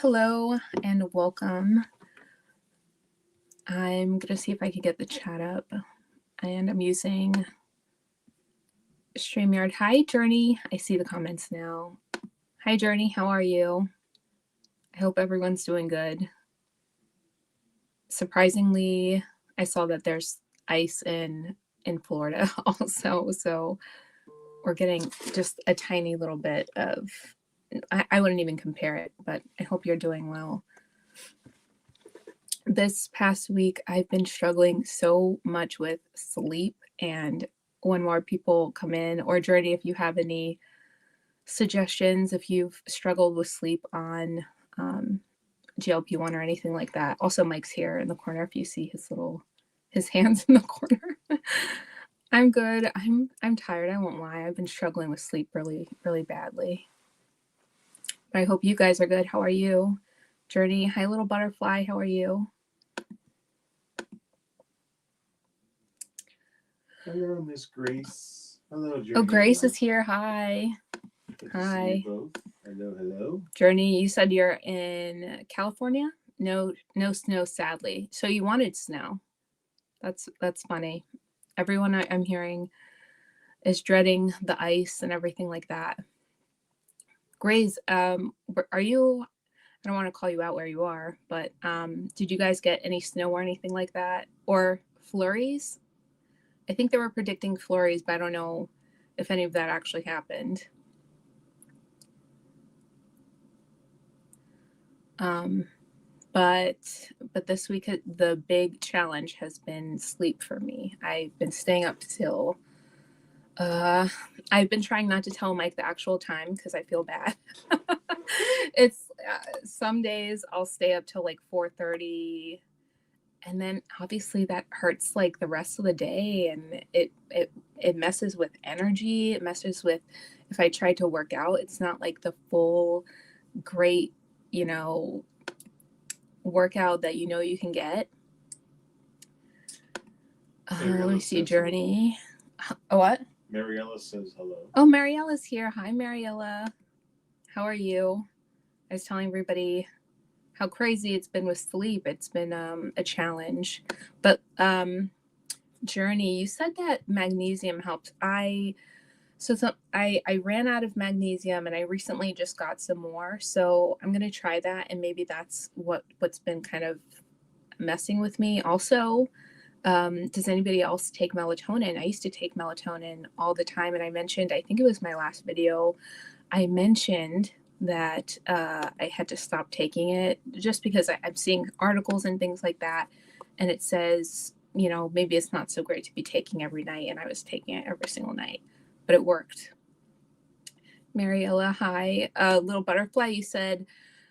Hello and welcome. I'm going to see if I can get the chat up. And I'm using StreamYard. Hi, Journey. I see the comments now. Hi, Journey. How are you? I hope everyone's doing good. Surprisingly, I saw that there's ice in Florida also. So we're getting just a tiny little bit of, I wouldn't even compare it, but I hope you're doing well. This past week, I've been struggling so much with sleep, and when more people come in, or Journey, if you have any suggestions, if you've struggled with sleep on GLP-1 or anything like that. Also, Mike's here in the corner if you see his hands in the corner. I'm good. I'm tired. I won't lie. I've been struggling with sleep really, really badly. But I hope you guys are good. How are you? Journey, hi, little butterfly. How are you? Hello, Miss Grace. Hello, Journey. Oh, Grace is here. Hi. Good Hi. to see you both. Hello. Journey, you said you're in California? No snow, sadly. So you wanted snow. That's funny. Everyone I'm hearing is dreading the ice and everything like that. Grace, are you? I don't want to call you out where you are, but did you guys get any snow or anything like that, or flurries? I think they were predicting flurries, but I don't know if any of that actually happened. But this week the big challenge has been sleep for me. I've been staying up till I've been trying not to tell Mike the actual time because I feel bad. It's some days I'll stay up till like 4:30, and then obviously that hurts like the rest of the day, and it messes with energy. It messes with if I try to work out, it's not like the full great, workout that you can get. Let me see, Journey. Oh, what? Mariella says hello. Oh, Mariella's here. Hi, Mariella. How are you? I was telling everybody how crazy it's been with sleep. It's been a challenge. But Journey, you said that magnesium helped. I ran out of magnesium, and I recently just got some more. So I'm gonna try that, and maybe that's what's been kind of messing with me. Also, does anybody else take melatonin? I used to take melatonin all the time, and I think it was my last video, I mentioned that I had to stop taking it just because I'm seeing articles and things like that, and it says, maybe it's not so great to be taking every night, and I was taking it every single night, but it worked. Mariella, hi. Little butterfly, you said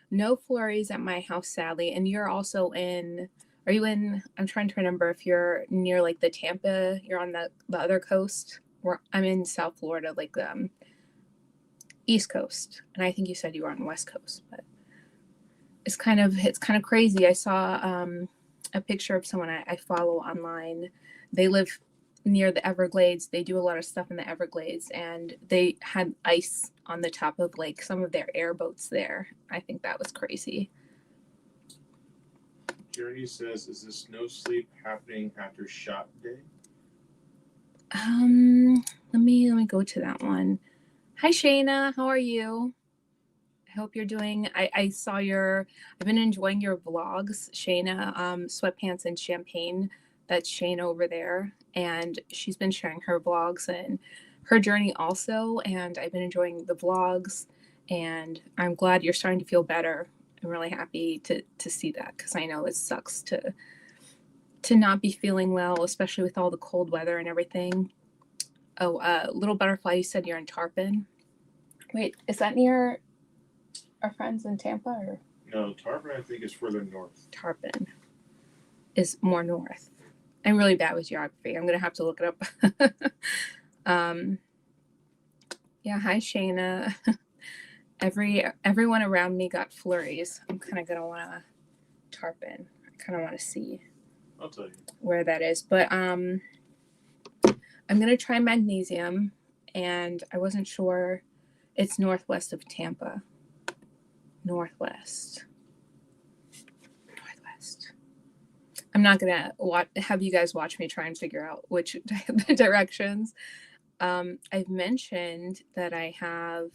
no flurries at my house, sadly, and you're also in. Are you in? I'm trying to remember if you're near like the Tampa. You're on the other coast. I'm in South Florida, like East Coast, and I think you said you were on the West Coast. But it's kind of crazy. I saw a picture of someone I follow online. They live near the Everglades. They do a lot of stuff in the Everglades, and they had ice on the top of like some of their airboats there. I think that was crazy. Journey says, "Is this no sleep happening after shot day?" Let me go to that one. Hi, Shayna. How are you? I hope you're doing. I saw I've been enjoying your vlogs, Shayna. Sweatpants and Champagne. That's Shayna over there, and she's been sharing her vlogs and her journey also. And I've been enjoying the vlogs, and I'm glad you're starting to feel better. I'm really happy to see that, because I know it sucks to not be feeling well, especially with all the cold weather and everything. Oh, Little Butterfly, you said you're in Tarpon. Wait, is that near our friends in Tampa? Or? No, Tarpon I think is further north. Tarpon is more north. I'm really bad with geography. I'm going to have to look it up. Yeah, hi, Shayna. Everyone around me got flurries. I'm kind of going to want to Tarpon. I kind of want to see. I'll tell you where that is. But I'm going to try magnesium, and I wasn't sure. It's northwest of Tampa. Northwest. I'm not gonna have you guys watch me try and figure out which directions. I've mentioned that I have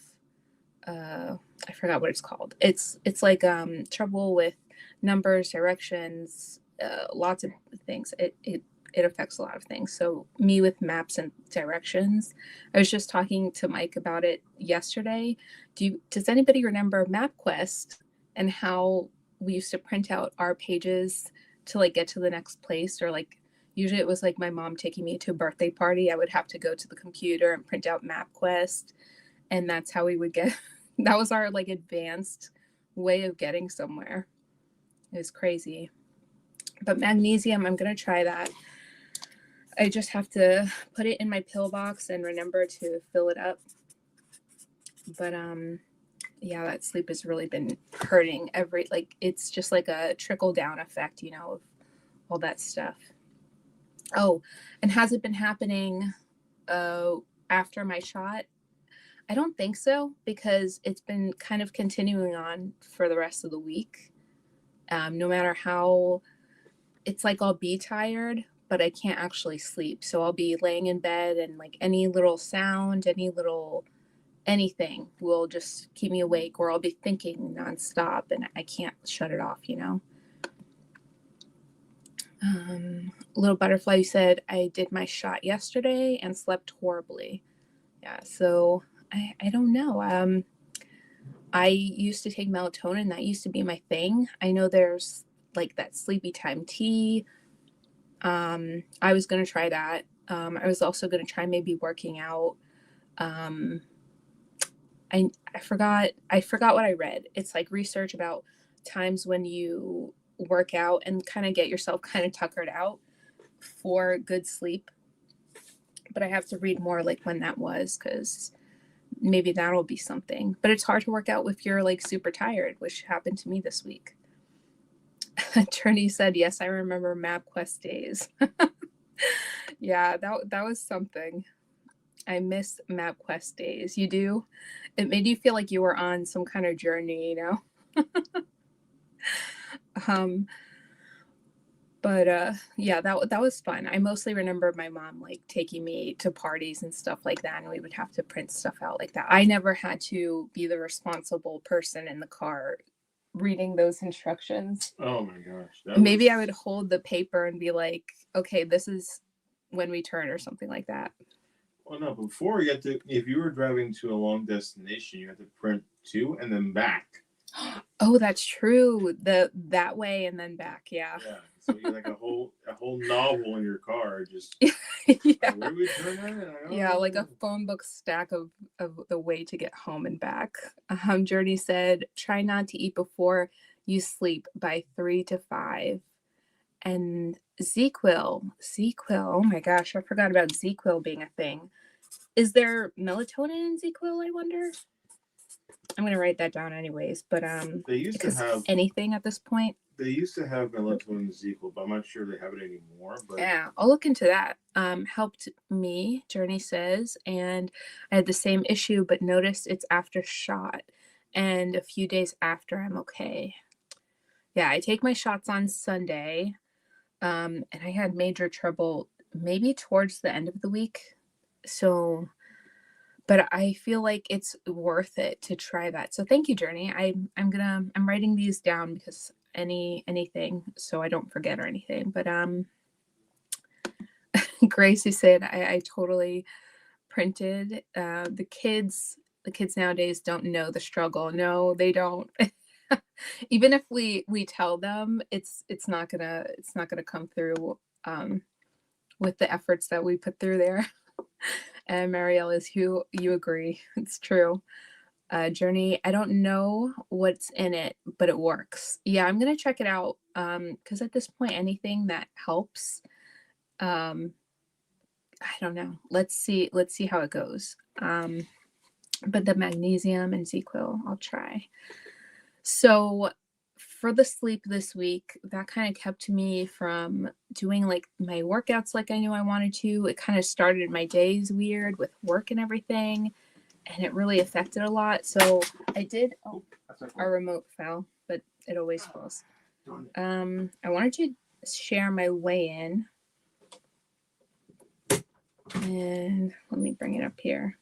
I forgot what it's called. It's like trouble with numbers, directions, lots of things. It affects a lot of things. So me with maps and directions. I was just talking to Mike about it yesterday. Does anybody remember MapQuest and how we used to print out our pages to like get to the next place, or like usually it was like my mom taking me to a birthday party. I would have to go to the computer and print out MapQuest, and that's how we would get that was our like advanced way of getting somewhere. It was crazy. But magnesium, I'm gonna try that. I just have to put it in my pill box and remember to fill it up. But yeah, that sleep has really been hurting it's just like a trickle down effect, of all that stuff. Oh, and has it been happening after my shot? I don't think so, because it's been kind of continuing on for the rest of the week. No matter how, it's like I'll be tired, but I can't actually sleep. So I'll be laying in bed and like any little sound, anything will just keep me awake, or I'll be thinking nonstop and I can't shut it off, Little Butterfly, you said, I did my shot yesterday and slept horribly. Yeah, so I don't know. I used to take melatonin. That used to be my thing. I know there's like that sleepy time tea. I was going to try that. I was also going to try maybe working out. I forgot what I read. It's like research about times when you work out and kind of get yourself kind of tuckered out for good sleep. But I have to read more like when that was, because maybe that'll be something. But it's hard to work out if you're like super tired, which happened to me this week. Trini said, yes, I remember MapQuest days. Yeah, that was something. I miss MapQuest days. You do? It made you feel like you were on some kind of journey, But yeah, that was fun. I mostly remember my mom like taking me to parties and stuff like that, and we would have to print stuff out like that. I never had to be the responsible person in the car reading those instructions. Oh my gosh. Maybe I would hold the paper and be like, okay, this is when we turn, or something like that. Well, no, before if you were driving to a long destination, you had to print to and then back. Oh, that's true. That way and then back, yeah. Yeah. So you like a whole novel in your car, just Yeah. where do we turn that? Yeah, like a phone book stack of the way to get home and back. Journey said, try not to eat before you sleep by 3 to 5. And ZQuil, oh my gosh, I forgot about ZQuil being a thing. Is there melatonin in ZQuil, I wonder? I'm gonna write that down anyways, but they used to have anything at this point. They used to have melatonin in ZQuil, but I'm not sure they have it anymore. But yeah, I'll look into that. Helped me, Journey says, and I had the same issue, but noticed it's after shot, and a few days after I'm okay. Yeah, I take my shots on Sunday, and I had major trouble maybe towards the end of the week. So, but I feel like it's worth it to try that. So thank you, Journey. I'm writing these down because anything, so I don't forget or anything. But Gracie said I totally printed. The kids nowadays don't know the struggle. No, they don't. Even if we tell them, it's not gonna come through with the efforts that we put through there. And Marielle, is you agree? It's true. Journey, I don't know what's in it, but it works. Yeah, I'm gonna check it out. Because at this point, anything that helps. I don't know. Let's see how it goes. But the magnesium and ZQuil, I'll try. So for the sleep this week, that kind of kept me from doing like my workouts like I knew I wanted to. It kind of started my days weird with work and everything, and it really affected a lot. So I did. Oh, our remote fell, but it always falls. I wanted to share my weigh-in. And let me bring it up here.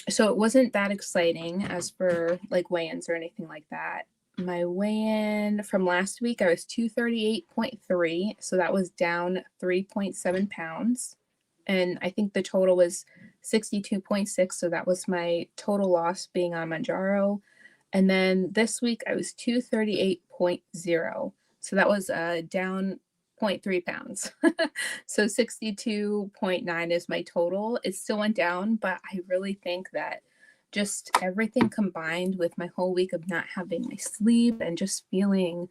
So it wasn't that exciting as for like weigh-ins or anything like that. My weigh-in from last week, I was 238.3. So that was down 3.7 pounds. And I think the total was 62.6. So that was my total loss being on Mounjaro. And then this week I was 238.0. So that was down 0.3 pounds. So 62.9 is my total. It still went down, but I really think that just everything combined with my whole week of not having my sleep and just feeling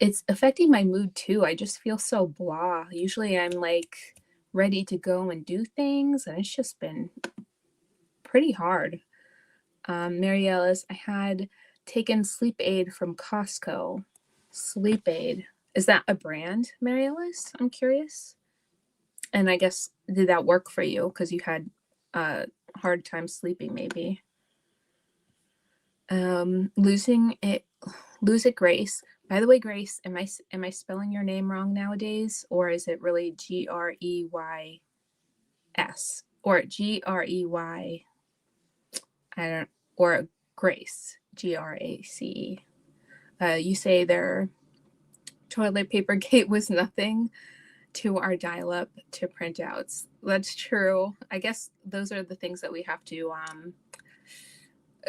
it's affecting my mood too. I just feel so blah. Usually I'm like ready to go and do things, and it's just been pretty hard. Mariella's, I had taken Sleep Aid from Costco. Sleep Aid. Is that a brand, Mariella's? I'm curious. And I guess, did that work for you? Because you had a hard time sleeping, maybe. Lose it, Grace. By the way, Grace, am I spelling your name wrong nowadays, or is it really Greys or Grey? I don't, or Grace, Grace. You say their toilet paper gate was nothing to our dial-up to printouts. That's true. I guess those are the things that we have to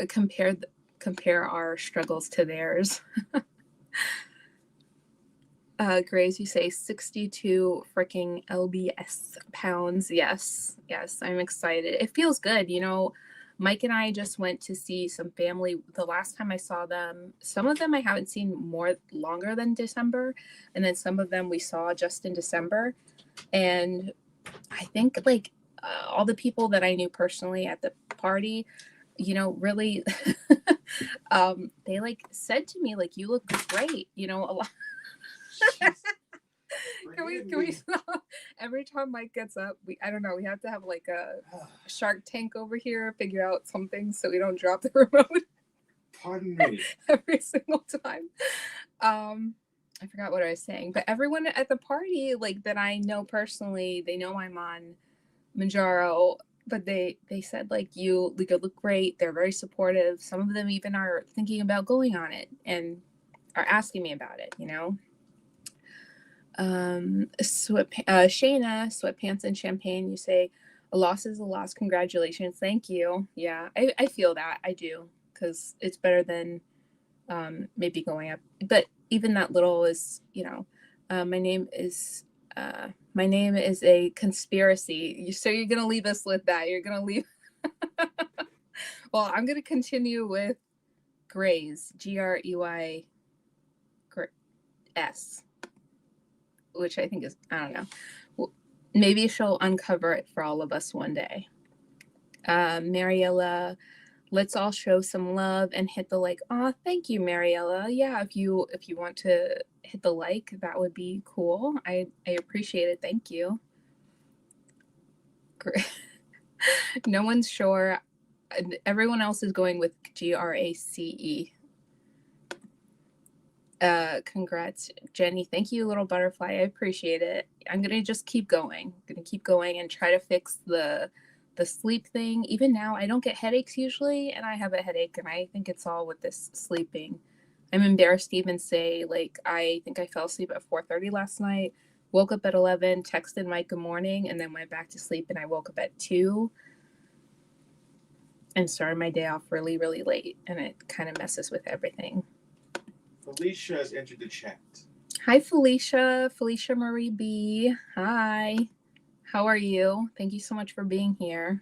compare our struggles to theirs. Grace, you say 62 freaking lbs pounds. Yes, I'm excited. It feels good. You know, Mike and I just went to see some family. The last time I saw them, some of them I haven't seen more longer than December, and then some of them we saw just in December. And I think like all the people that I knew personally at the party, you know, really, they like said to me like, "You look great," you know, a lot. Can we stop? Every time Mike gets up, I don't know, we have to have like a Shark Tank over here, figure out something so we don't drop the remote. Pardon me. Every single time. I forgot what I was saying, but everyone at the party, like that I know personally, they know I'm on Mounjaro, but they said like you look great. They're very supportive. Some of them even are thinking about going on it and are asking me about it, you know. Shayna, sweatpants and champagne, you say a loss is a loss. Congratulations. Thank you. Yeah, I feel that. I do, because it's better than maybe going up. But even that little is, you know, my name is a conspiracy. So you're gonna leave us with that. You're gonna leave. Well, I'm gonna continue with Greys, Grey S, which I think is, I don't know. Well, maybe she'll uncover it for all of us one day. Mariella, let's all show some love and hit the like. Oh, thank you, Mariella. Yeah, if you want to hit the like, that would be cool. I appreciate it. Thank you. Great. No one's sure. Everyone else is going with Grace. Congrats, Jenny. Thank you, little butterfly. I appreciate it. I'm gonna just keep going. I'm gonna keep going and try to fix the sleep thing. Even now, I don't get headaches usually, and I have a headache, and I think it's all with this sleeping. I'm embarrassed to even say, like, I think I fell asleep at 4:30 last night, woke up at 11, texted Mike good morning, and then went back to sleep, and I woke up at 2 and started my day off really, really late, and it kind of messes with everything. Felicia has entered the chat. Hi, Felicia Marie B. Hi. How are you? Thank you so much for being here.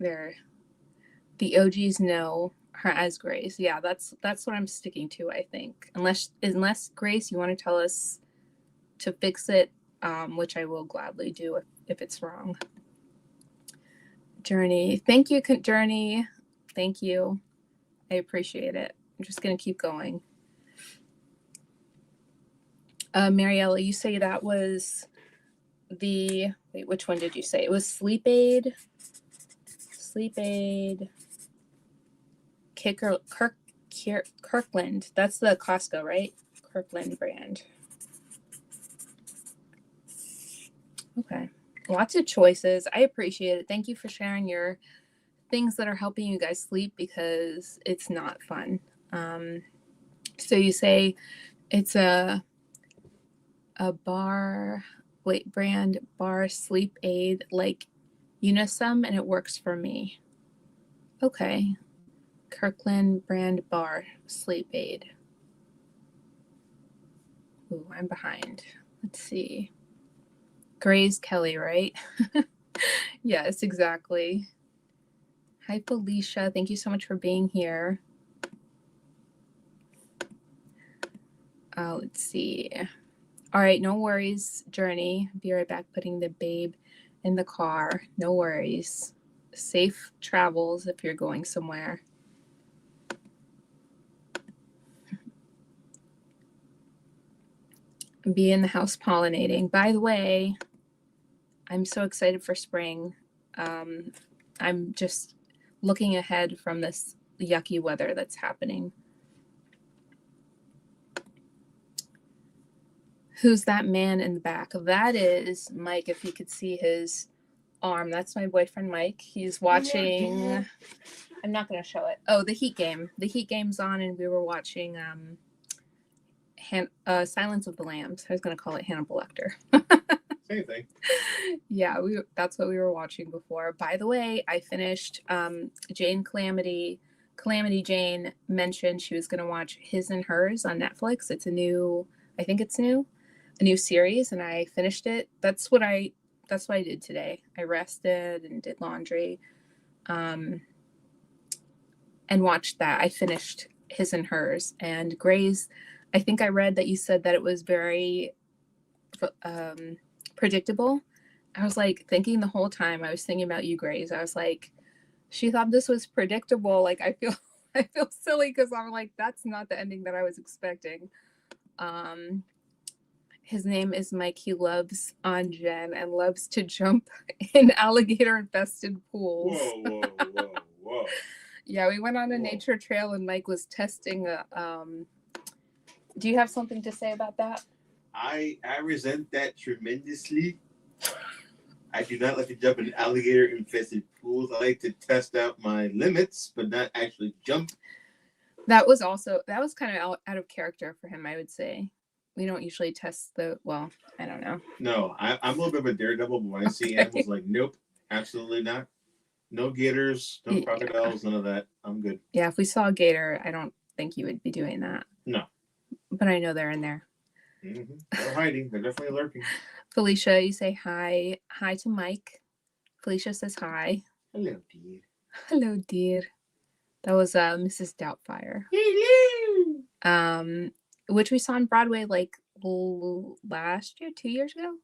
There. The OGs know her as Grace. Yeah, that's what I'm sticking to, I think. Unless Grace, you want to tell us to fix it, which I will gladly do if it's wrong. Journey. Thank you, Journey. Thank you. I appreciate it. I'm just going to keep going. Mariella, you say that was wait, which one did you say? It was Sleep Aid, Kirkland. That's the Costco, right? Kirkland brand. Okay. Lots of choices. I appreciate it. Thank you for sharing your things that are helping you guys sleep because it's not fun. So you say it's a brand bar sleep aid like Unisum, and it works for me. Okay. Kirkland brand bar sleep aid. Ooh, I'm behind. Let's see. Grace Kelly, right? Yes, exactly. Hi, Felicia. Thank you so much for being here. Let's see. All right, no worries, Journey. Be right back putting the babe in the car. No worries. Safe travels if you're going somewhere. Be in the house pollinating. By the way, I'm so excited for spring. I'm just looking ahead from this yucky weather that's happening. Who's that man in the back? That is Mike, if you could see his arm. That's my boyfriend, Mike. He's watching... I'm not going to show it. Oh, the Heat game. The Heat game's on, and we were watching Silence of the Lambs. I was going to call it Hannibal Lecter. Same thing. Yeah, that's what we were watching before. By the way, I finished Calamity Jane mentioned she was going to watch His and Hers on Netflix. It's a new series, and I finished it. That's what I did today. I rested and did laundry. And watched that. I finished His and Hers. And Grey's, I think I read that you said that it was very predictable. I was like thinking the whole time I was thinking about you, Grey's. I was like, she thought this was predictable. Like I feel silly because I'm like, that's not the ending that I was expecting. His name is Mike. He loves on Jen and loves to jump in alligator-infested pools. Whoa. Yeah, we went on a nature trail and Mike was testing a do you have something to say about that? I resent that tremendously. I do not like to jump in alligator-infested pools. I like to test out my limits, but not actually jump. That was kind of out of character for him, I would say. We don't usually test I don't know. No, I'm a little bit of a daredevil, but when I see animals, like, nope, absolutely not. No gators, no crocodiles, none of that. I'm good. Yeah, if we saw a gator, I don't think you would be doing that. No. But I know they're in there. Mm-hmm. They're hiding. They're definitely lurking. Felicia, you say hi. Hi to Mike. Felicia says hi. Hello, dear. Hello, dear. That was Mrs. Doubtfire. Hello. Which we saw on Broadway like last year, 2 years ago.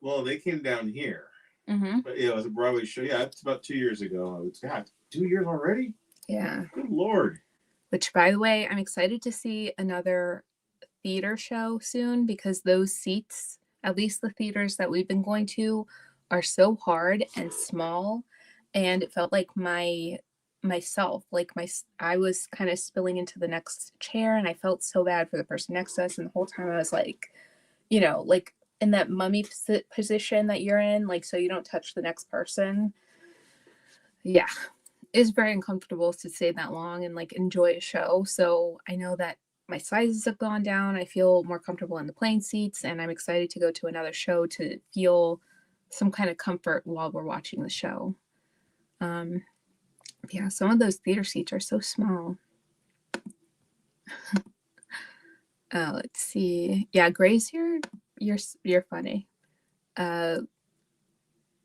Well, they came down here. Mm-hmm. But yeah, it was a Broadway show. Yeah, it's about 2 years ago. God, 2 years already? Yeah. Good Lord. Which, by the way, I'm excited to see another theater show soon because those seats, at least the theaters that we've been going to, are so hard and small, and it felt like I was kind of spilling into the next chair, and I felt so bad for the person next to us, and the whole time I was like, like in that mummy position that you're in, like so you don't touch the next person. Yeah, it's very uncomfortable to stay that long and like enjoy a show. So I know that my sizes have gone down. I feel more comfortable in the plane seats, and I'm excited to go to another show to feel some kind of comfort while we're watching the show. Yeah, some of those theater seats are so small. Let's see. Yeah, Grace, you're funny.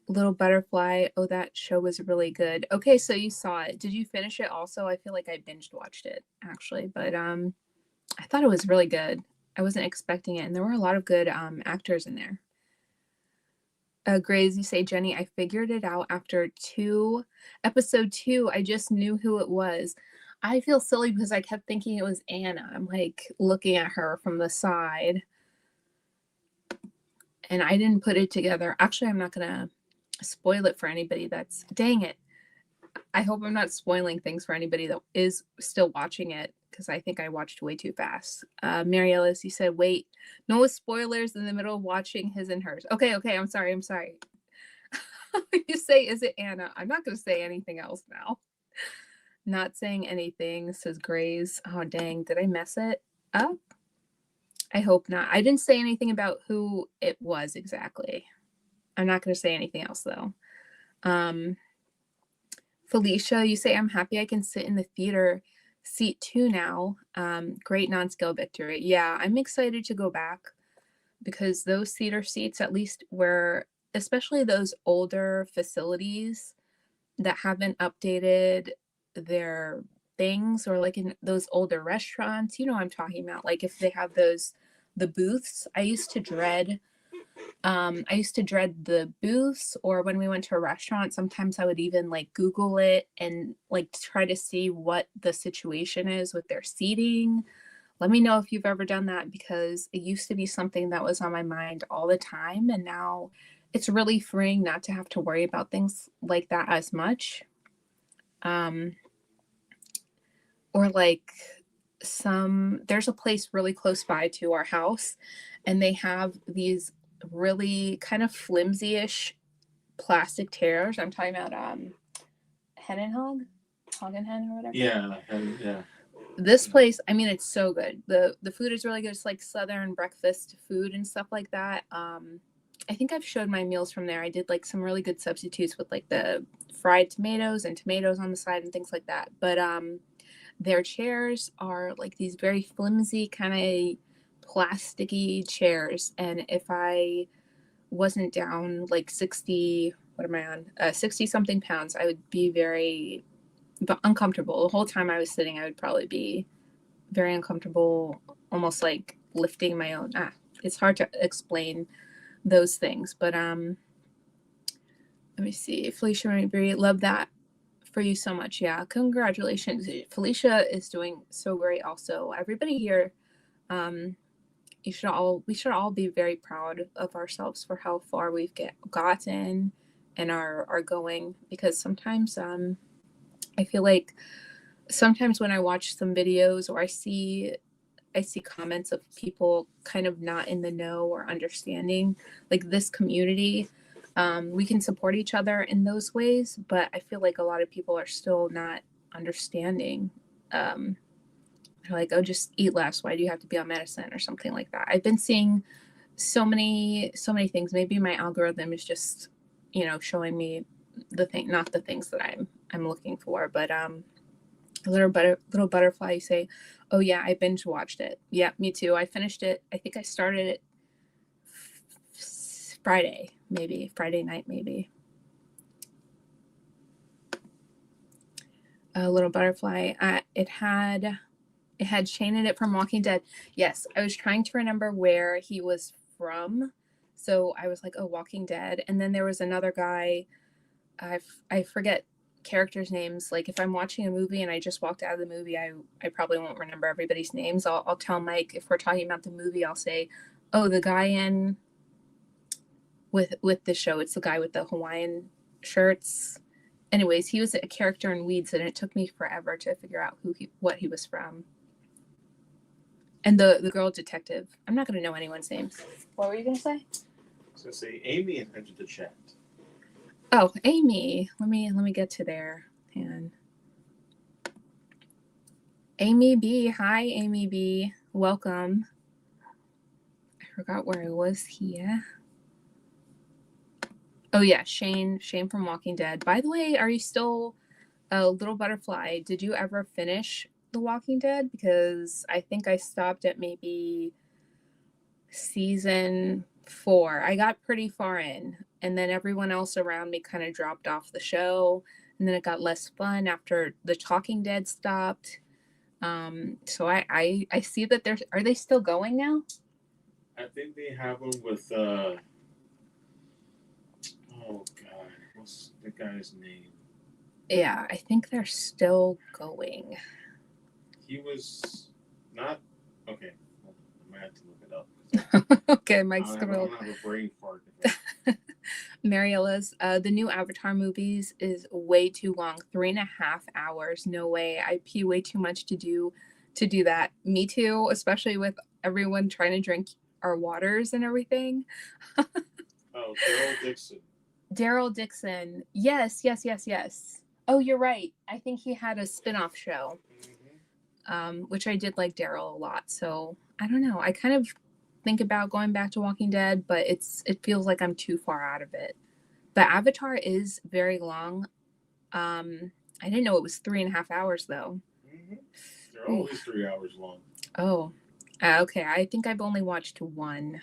Little Butterfly. Oh, that show was really good. Okay, so you saw it. Did you finish it also? I feel like I binged watched it actually, but I thought it was really good. I wasn't expecting it, and there were a lot of good actors in there. Grace, you say, Jenny, I figured it out after episode 2. I just knew who it was. I feel silly because I kept thinking it was Anna. I'm like looking at her from the side, and I didn't put it together. Actually, I'm not gonna spoil it for anybody. Dang it. I hope I'm not spoiling things for anybody that is still watching it, because I think I watched way too fast. Mary Ellis, you said, wait, no spoilers in the middle of watching his and hers. Okay, I'm sorry. You say, is it Anna? I'm not going to say anything else now. Not saying anything, says Grays. Oh, dang. Did I mess it up? I hope not. I didn't say anything about who it was exactly. I'm not going to say anything else, though. Felicia, you say, I'm happy I can sit in the theater seat 2 now. Great non-scale victory. Yeah, I'm excited to go back, because those theater seats, at least where, especially those older facilities that haven't updated their things, or like in those older restaurants, you know what I'm talking about. Like if they have the booths, I used to dread the booths, or when we went to a restaurant, sometimes I would even like Google it and like try to see what the situation is with their seating. Let me know if you've ever done that, because it used to be something that was on my mind all the time, and now it's really freeing not to have to worry about things like that as much. Or like there's a place really close by to our house, and they have these really kind of flimsy-ish plastic chairs. I'm talking about Hen and Hog and Hen or whatever. Yeah. This place, I mean, it's so good. The food is really good. It's like Southern breakfast food and stuff like that. I think I've showed my meals from there. I did like some really good substitutes with like the fried tomatoes and tomatoes on the side and things like that. But their chairs are like these very flimsy, kind of plasticky chairs. And if I wasn't down like 60, what am I on? 60 something pounds, I would be very uncomfortable. The whole time I was sitting, I would probably be very uncomfortable, almost like lifting my own. It's hard to explain those things. But let me see. Felicia Marie, love that for you so much. Yeah, congratulations. Felicia is doing so great also. Everybody here, we should all be very proud of ourselves for how far we've gotten and are going, because sometimes I feel like sometimes when I watch some videos, or I see comments of people kind of not in the know or understanding like this community, we can support each other in those ways, but I feel like a lot of people are still not understanding. They're like, oh, just eat less. Why do you have to be on medicine or something like that? I've been seeing so many things. Maybe my algorithm is just, showing me not the things that I'm looking for. But little butterfly, you say, oh yeah, I binge watched it. Yeah, me too. I finished it. I think I started it Friday night, maybe. Little butterfly. It had Shane in it from Walking Dead. Yes, I was trying to remember where he was from, so I was like, oh, Walking Dead. And then there was another guy. I forget characters' names. Like if I'm watching a movie and I just walked out of the movie, I probably won't remember everybody's names. I'll tell Mike, if we're talking about the movie, I'll say, oh, the guy in with the show, it's the guy with the Hawaiian shirts. Anyways, he was a character in Weeds, and it took me forever to figure out what he was from. And the girl detective. I'm not going to know anyone's names. What were you going to say? I was going to say Amy and entered the chat. Oh, Amy. Let me get to there. And Amy B. Hi, Amy B. Welcome. I forgot where I was here. Oh yeah, Shane from Walking Dead. By the way, are you still a Little Butterfly? Did you ever finish The Walking Dead? Because I think I stopped at maybe season 4. I got pretty far in, and then everyone else around me kind of dropped off the show, and then it got less fun after The Talking Dead stopped. So I see that are they still going now? I think they have them with oh god, what's the guy's name? Yeah, I think they're still going. He was not okay. I might have to look it up. Okay, Mike's I don't have a brain fart. Mariella's, the new Avatar movies is way too long. 3.5 hours. No way. I pee way too much to do that. Me too, especially with everyone trying to drink our waters and everything. Oh, Daryl Dixon. Daryl Dixon. Yes, yes, yes, yes. Oh, you're right. I think he had a spin-off show. Which I did like Daryl a lot. So I don't know. I kind of think about going back to Walking Dead, but it feels like I'm too far out of it. But Avatar is very long. I didn't know it was 3.5 hours though. They're always 3 hours long. Oh, okay. I think I've only watched one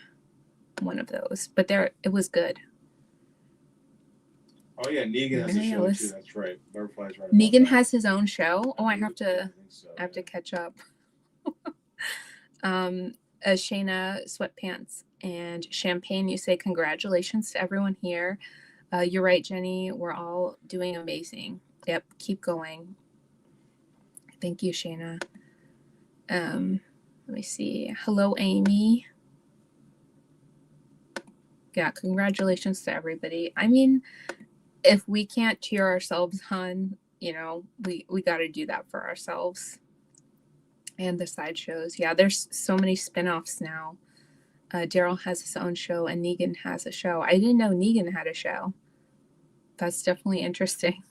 of those, but it was good. Oh yeah, Negan has a show too. That's right. Butterfly's right. Negan has his own show. Oh, I have to catch up. Shayna Sweatpants and Champagne, you say congratulations to everyone here. You're right, Jenny. We're all doing amazing. Yep, keep going. Thank you, Shayna. Let me see. Hello, Amy. Yeah, congratulations to everybody. I mean, if we can't cheer ourselves on, we got to do that for ourselves. And the sideshows. Yeah, there's so many spin-offs now. Daryl has his own show and Negan has a show. I didn't know Negan had a show. That's definitely interesting.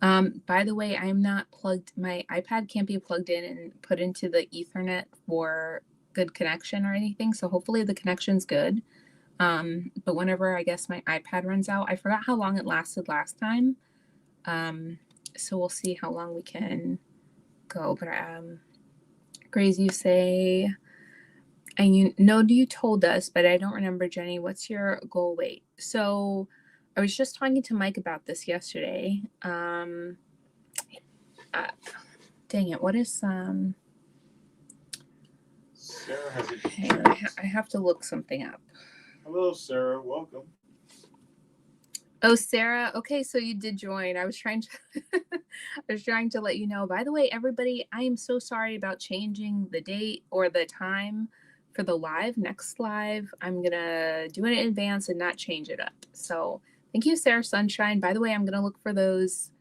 By the way, I'm not plugged. My iPad can't be plugged in and put into the Ethernet for good connection or anything. So hopefully the connection's good. But whenever I guess my iPad runs out, I forgot how long it lasted last time. So we'll see how long we can go. But Grace, you say, and you told us, but I don't remember, Jenny, what's your goal weight? So I was just talking to Mike about this yesterday. Dang it, what is Sarah has I have to look something up. Hello, Sarah. Welcome. Oh, Sarah. Okay, so you did join. I was trying to let you know. By the way, everybody, I am so sorry about changing the date or the time for the next live. I'm gonna do it in advance and not change it up. So thank you, Sarah Sunshine. By the way, I'm gonna look for those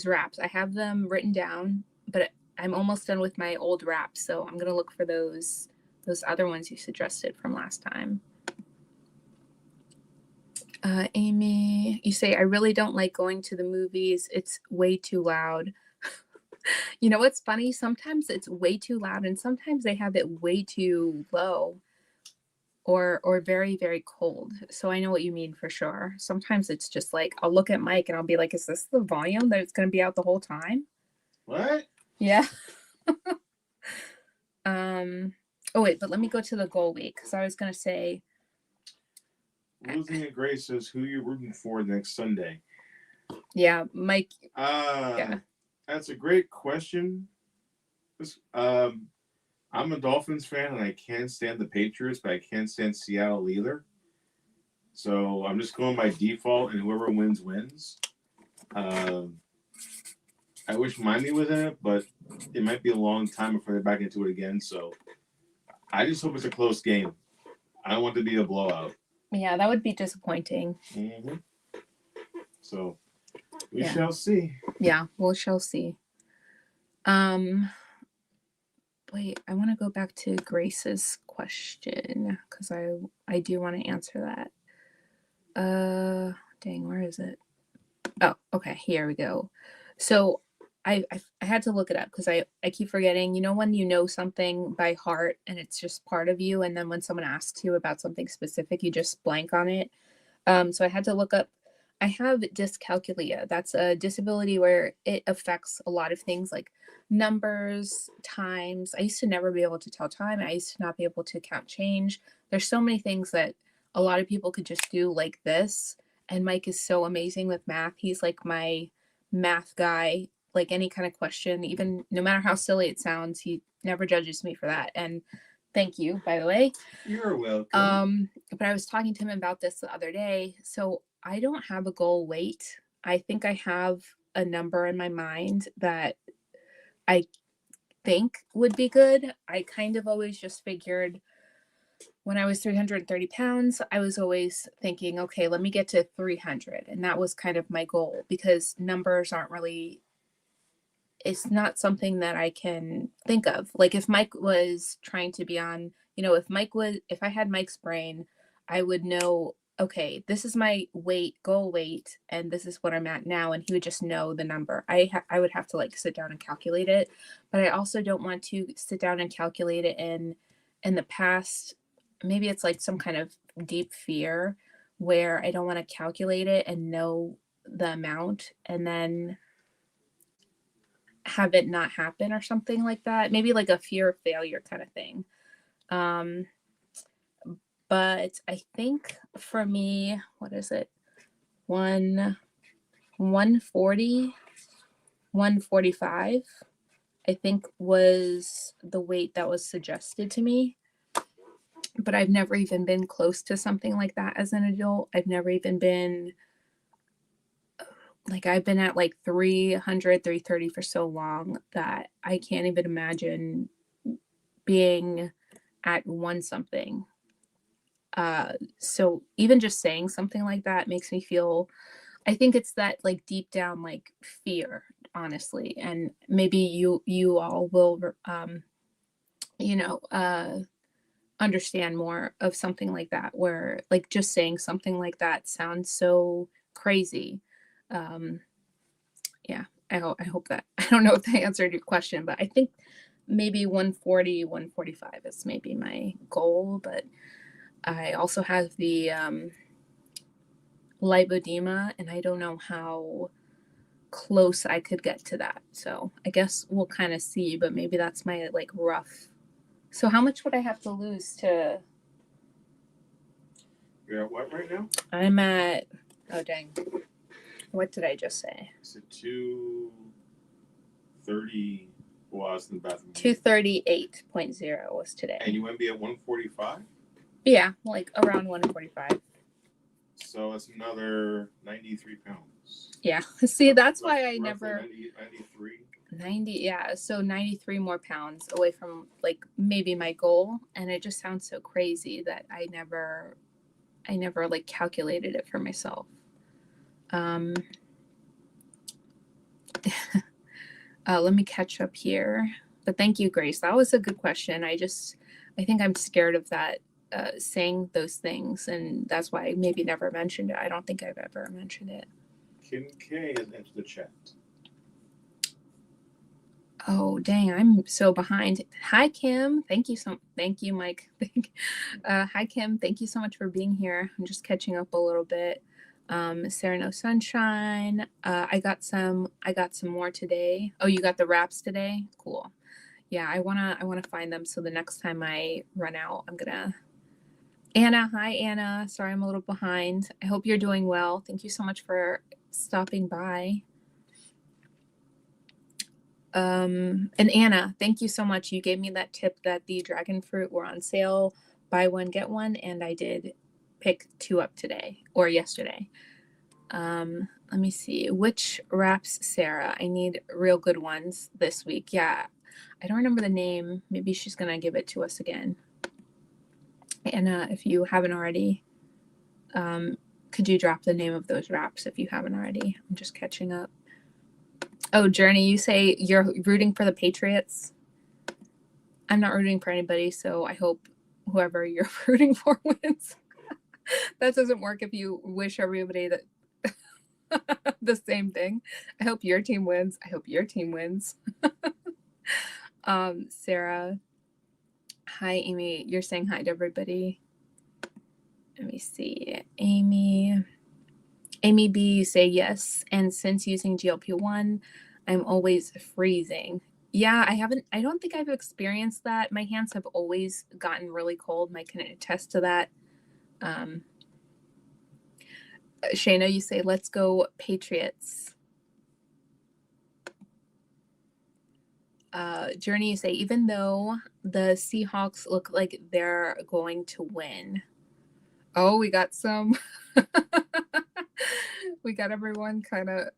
wraps. I have them written down, but I'm almost done with my old wraps, so I'm gonna look for those other ones you suggested from last time. Amy, you say, I really don't like going to the movies. It's way too loud. You know what's funny? Sometimes it's way too loud and sometimes they have it way too low or very, very cold. So I know what you mean for sure. Sometimes it's just like, I'll look at Mike and I'll be like, is this the volume that it's going to be out the whole time? What? Yeah. Oh, wait, but let me go to the goal week because I was going to say, Losing at Grace says, who you rooting for next Sunday? Yeah, Mike. Yeah. That's a great question. I'm a Dolphins fan, and I can't stand the Patriots, but I can't stand Seattle either. So I'm just going by default, and whoever wins, wins. I wish Miami was in it, but it might be a long time before they're back into it again. So I just hope it's a close game. I don't want it to be a blowout. Yeah, that would be disappointing. Mm-hmm. So we shall see. Yeah, we shall see. Wait, I want to go back to Grace's question because I do want to answer that. Dang, where is it? Oh, okay, here we go. So I had to look it up because I keep forgetting. You know when you know something by heart and it's just part of you, and then when someone asks you about something specific, you just blank on it. So I had to look up. I have dyscalculia. That's a disability where it affects a lot of things like numbers, times. I used to never be able to tell time. I used to not be able to count change. There's so many things that a lot of people could just do like this. And Mike is so amazing with math. He's like my math guy. Like any kind of question, even no matter how silly it sounds, he never judges me for that. And thank you, by the way. You're welcome. But I was talking to him about this the other day. So I don't have a goal weight. I think I have a number in my mind that I think would be good. I kind of always just figured when I was 330 pounds, I was always thinking, okay, let me get to 300. And that was kind of my goal because numbers aren't really, it's not something that I can think of. Like if Mike was trying to be on, if I had Mike's brain, I would know, okay, this is my weight, goal weight, and this is what I'm at now. And he would just know the number. I would have to like sit down and calculate it, but I also don't want to sit down and calculate it in the past. Maybe it's like some kind of deep fear where I don't want to calculate it and know the amount and then have it not happen or something like that. Maybe like a fear of failure kind of thing. Um, but I think for me, what is it? 140, 145, I think was the weight that was suggested to me. But I've never even been close to something like that as an adult. I've never even been like I've been at like 300, 330 for so long that I can't even imagine being at one something. So even just saying something like that makes me feel, I think it's that like deep down like fear, honestly. And maybe you all will you know, understand more of something like that where like just saying something like that sounds so crazy. Um yeah, I hope that I don't know if that answered your question, but I think maybe 140, 145 is maybe my goal, but I also have the lipodema and I don't know how close I could get to that. So I guess we'll kind of see, but maybe that's my like rough. So how much would I have to lose to You're at what right now? I'm at, oh dang. What did I just say? Is it 230? Well, I was in the bathroom. 238.0 was today. And you want to be at 145? Yeah, like around 145. So that's another 93 pounds. Yeah. See, that's why I Roughly never 93. 90, yeah. So 93 more pounds away from like maybe my goal. And it just sounds so crazy that I never like calculated it for myself. Let me catch up here. But thank you, Grace. That was a good question. I think I'm scared of that, saying those things. And that's why I maybe never mentioned it. I don't think I've ever mentioned it. Kim K has entered the chat. Oh, dang. I'm so behind. Hi, Kim. Thank you, Mike. Hi, Kim. Thank you so much for being here. I'm just catching up a little bit. Sarah No Sunshine. I got some more today. Oh, you got the wraps today? Cool. Yeah, I wanna find them so the next time I run out, I'm gonna Anna, hi Anna. Sorry I'm a little behind. I hope you're doing well. Thank you so much for stopping by. And Anna, thank you so much. You gave me that tip that the dragon fruit were on sale, buy one, get one, and I did pick 2 up today or yesterday. Let me see. Which wraps, Sarah? I need real good ones this week. Yeah. I don't remember the name. Maybe she's going to give it to us again. Anna, if you haven't already, could you drop the name of those wraps if you haven't already? I'm just catching up. Oh, Journey, you say you're rooting for the Patriots? I'm not rooting for anybody, so I hope whoever you're rooting for wins. That doesn't work if you wish everybody that the same thing. I hope your team wins. I hope your team wins. Sarah, hi, Amy. You're saying hi to everybody. Let me see. Amy B, you say yes. And since using GLP-1, I'm always freezing. Yeah, I don't think I've experienced that. My hands have always gotten really cold. Mike can attest to that. Shayna, you say, let's go Patriots. Journey, you say, even though the Seahawks look like they're going to win. Oh, we got some. We got everyone kind of.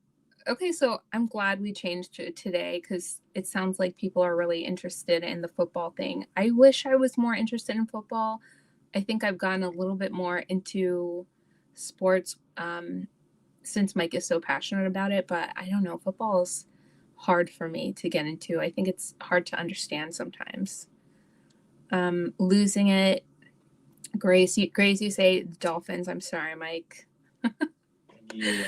Okay, so I'm glad we changed it today because it sounds like people are really interested in the football thing. I wish I was more interested in football, I think I've gotten a little bit more into sports since Mike is so passionate about it, but I don't know. Football is hard for me to get into. I think it's hard to understand sometimes. Losing it. Grace, you say Dolphins. I'm sorry, Mike. Yeah.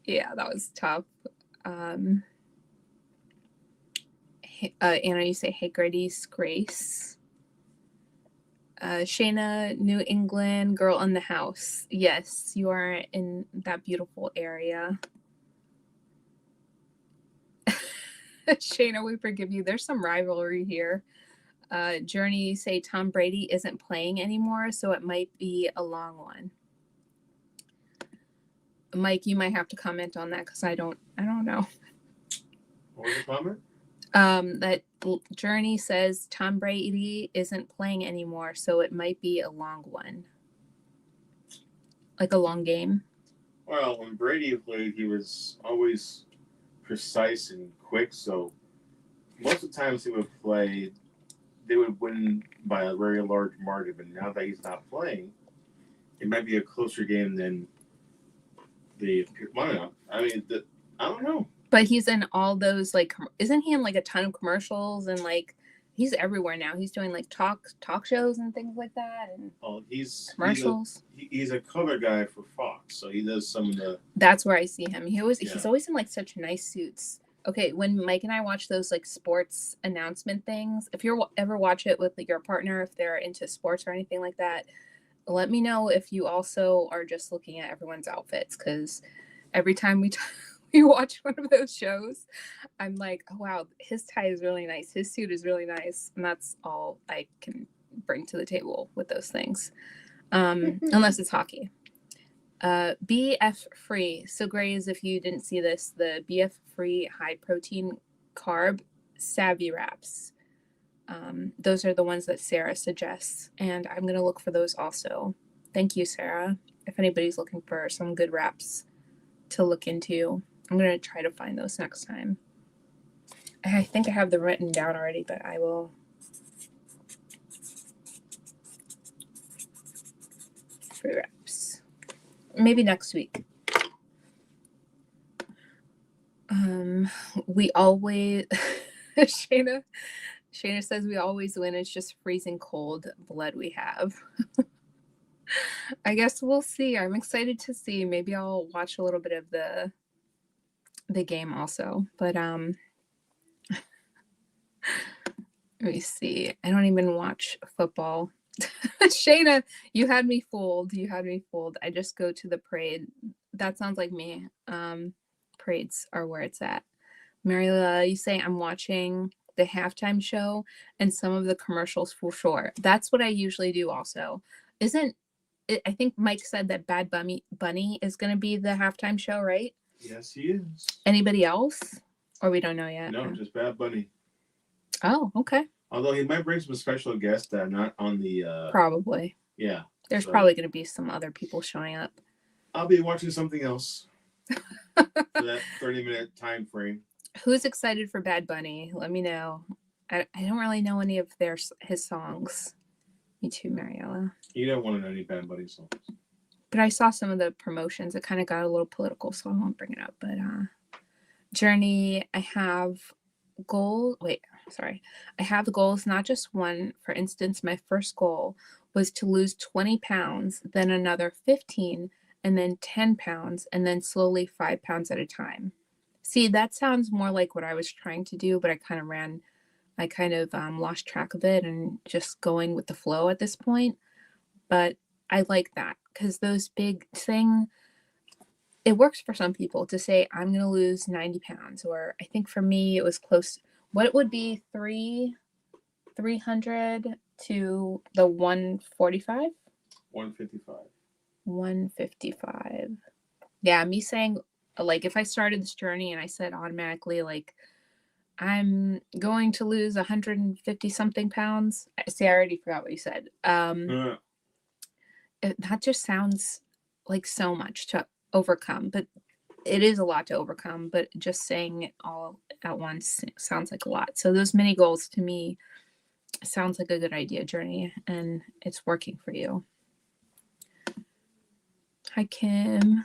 Yeah, that was tough. Anna, you say, hey, Grady's Grace. Shayna, New England, girl in the house. Yes, you are in that beautiful area. Shayna, we forgive you. There's some rivalry here. Journey, say Tom Brady isn't playing anymore, so it might be a long one. Mike, you might have to comment on that because I don't know. What was the comment? That Journey says Tom Brady isn't playing anymore, so it might be a long one. Like a long game. Well, when Brady played, he was always precise and quick, so most of the times he would play, they would win by a very large margin. But now that he's not playing, it might be a closer game than the. I don't know. But he's in all those, like, isn't he in like a ton of commercials and like he's everywhere now? He's doing like talk shows and things like that and commercials. He's a cover guy for Fox, so he does some of the. That's where I see him. He's always in like such nice suits. Okay, when Mike and I watch those like sports announcement things, if you ever watch it with like, your partner, if they're into sports or anything like that, let me know if you also are just looking at everyone's outfits, because every time we watch one of those shows, I'm like, oh wow, his tie is really nice, his suit is really nice, and that's all I can bring to the table with those things, unless it's hockey. BF free. So great as if you didn't see this, the BF free high protein carb savvy wraps. Those are the ones that Sarah suggests, and I'm gonna look for those also. Thank you, Sarah. If anybody's looking for some good wraps to look into, I'm gonna try to find those next time. I think I have them written down already, but I will. Free wraps. Maybe next week. We always Shayna says we always win. It's just freezing cold blood we have. I guess we'll see. I'm excited to see. Maybe I'll watch a little bit of the game also. But let me see. I don't even watch football. Shayna, you had me fooled. I just go to the parade. That sounds like me. Parades are where it's at. Mariela, you say I'm watching the halftime show and some of the commercials for sure. That's what I usually do also. I think Mike said that Bad Bunny is going to be the halftime show, right? Yes, he is. Anybody else? Or we don't know yet? No, just Bad Bunny. Oh, okay. Although he might bring some special guests that are not on the... Probably. Yeah. There's probably going to be some other people showing up. I'll be watching something else for that 30-minute time frame. Who's excited for Bad Bunny? Let me know. I don't really know any of his songs. Me too, Mariella. You don't want to know any Bad Bunny songs. But I saw some of the promotions. It kind of got a little political, so I won't bring it up. But Journey, I have goals. I have goals, not just one. For instance, my first goal was to lose 20 pounds, then another 15, and then 10 pounds, and then slowly 5 pounds at a time. See, that sounds more like what I was trying to do, but I kind of lost track of it and just going with the flow at this point. But I like that because those big thing, it works for some people to say, I'm going to lose 90 pounds. Or I think for me, it was close. What it would be 300 to the 145? 155. 155. Yeah, me saying, like, if I started this journey and I said automatically, like, I'm going to lose 150 something pounds. See, I already forgot what you said. That just sounds like so much to overcome, but it is a lot to overcome. But just saying it all at once sounds like a lot. So those mini goals to me Sounds like a good idea, Journey, and it's working for you. Hi, Kim.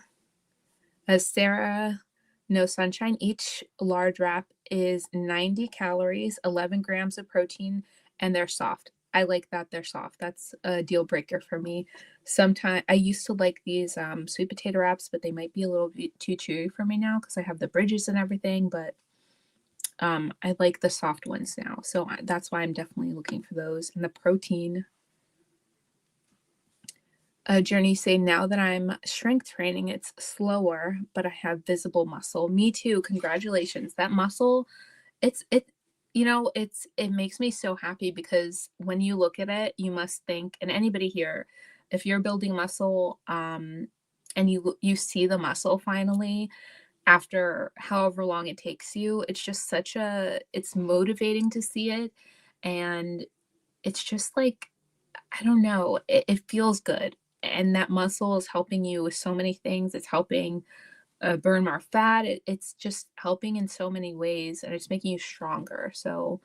Sarah, no sunshine. Each large wrap is 90 calories, 11 grams of protein, and they're soft. I like that they're soft. That's a deal breaker for me. Sometimes I used to like these sweet potato wraps, but they might be a little bit too chewy for me now because I have the bridges and everything. But I like the soft ones now, so that's why I'm definitely looking for those. And the protein. Journey say now that I'm strength training, it's slower, but I have visible muscle. Me too. Congratulations. That muscle, it it makes me so happy because when you look at it, you must think, and anybody here, if you're building muscle, and you see the muscle finally after however long it takes you, it's just it's motivating to see it. And it's just like, I don't know, it feels good. And that muscle is helping you with so many things. It's helping burn more fat. It's just helping in so many ways, and it's making you stronger. So,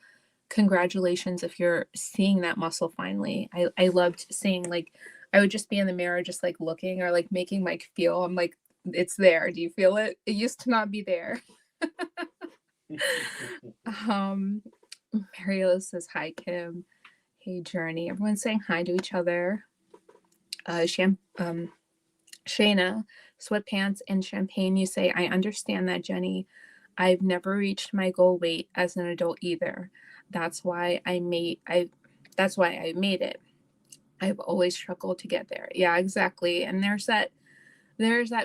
congratulations if you're seeing that muscle finally. I loved seeing, like, I would just be in the mirror, just like looking or like making Mike feel. I'm like, it's there. Do you feel it? It used to not be there. um, Mario says hi, Kim. Hey, Journey. Everyone's saying hi to each other. Shayna, sweatpants and champagne. You say, I understand that, Jenny. I've never reached my goal weight as an adult either. That's why I made it. I've always struggled to get there. Yeah, exactly. And there's that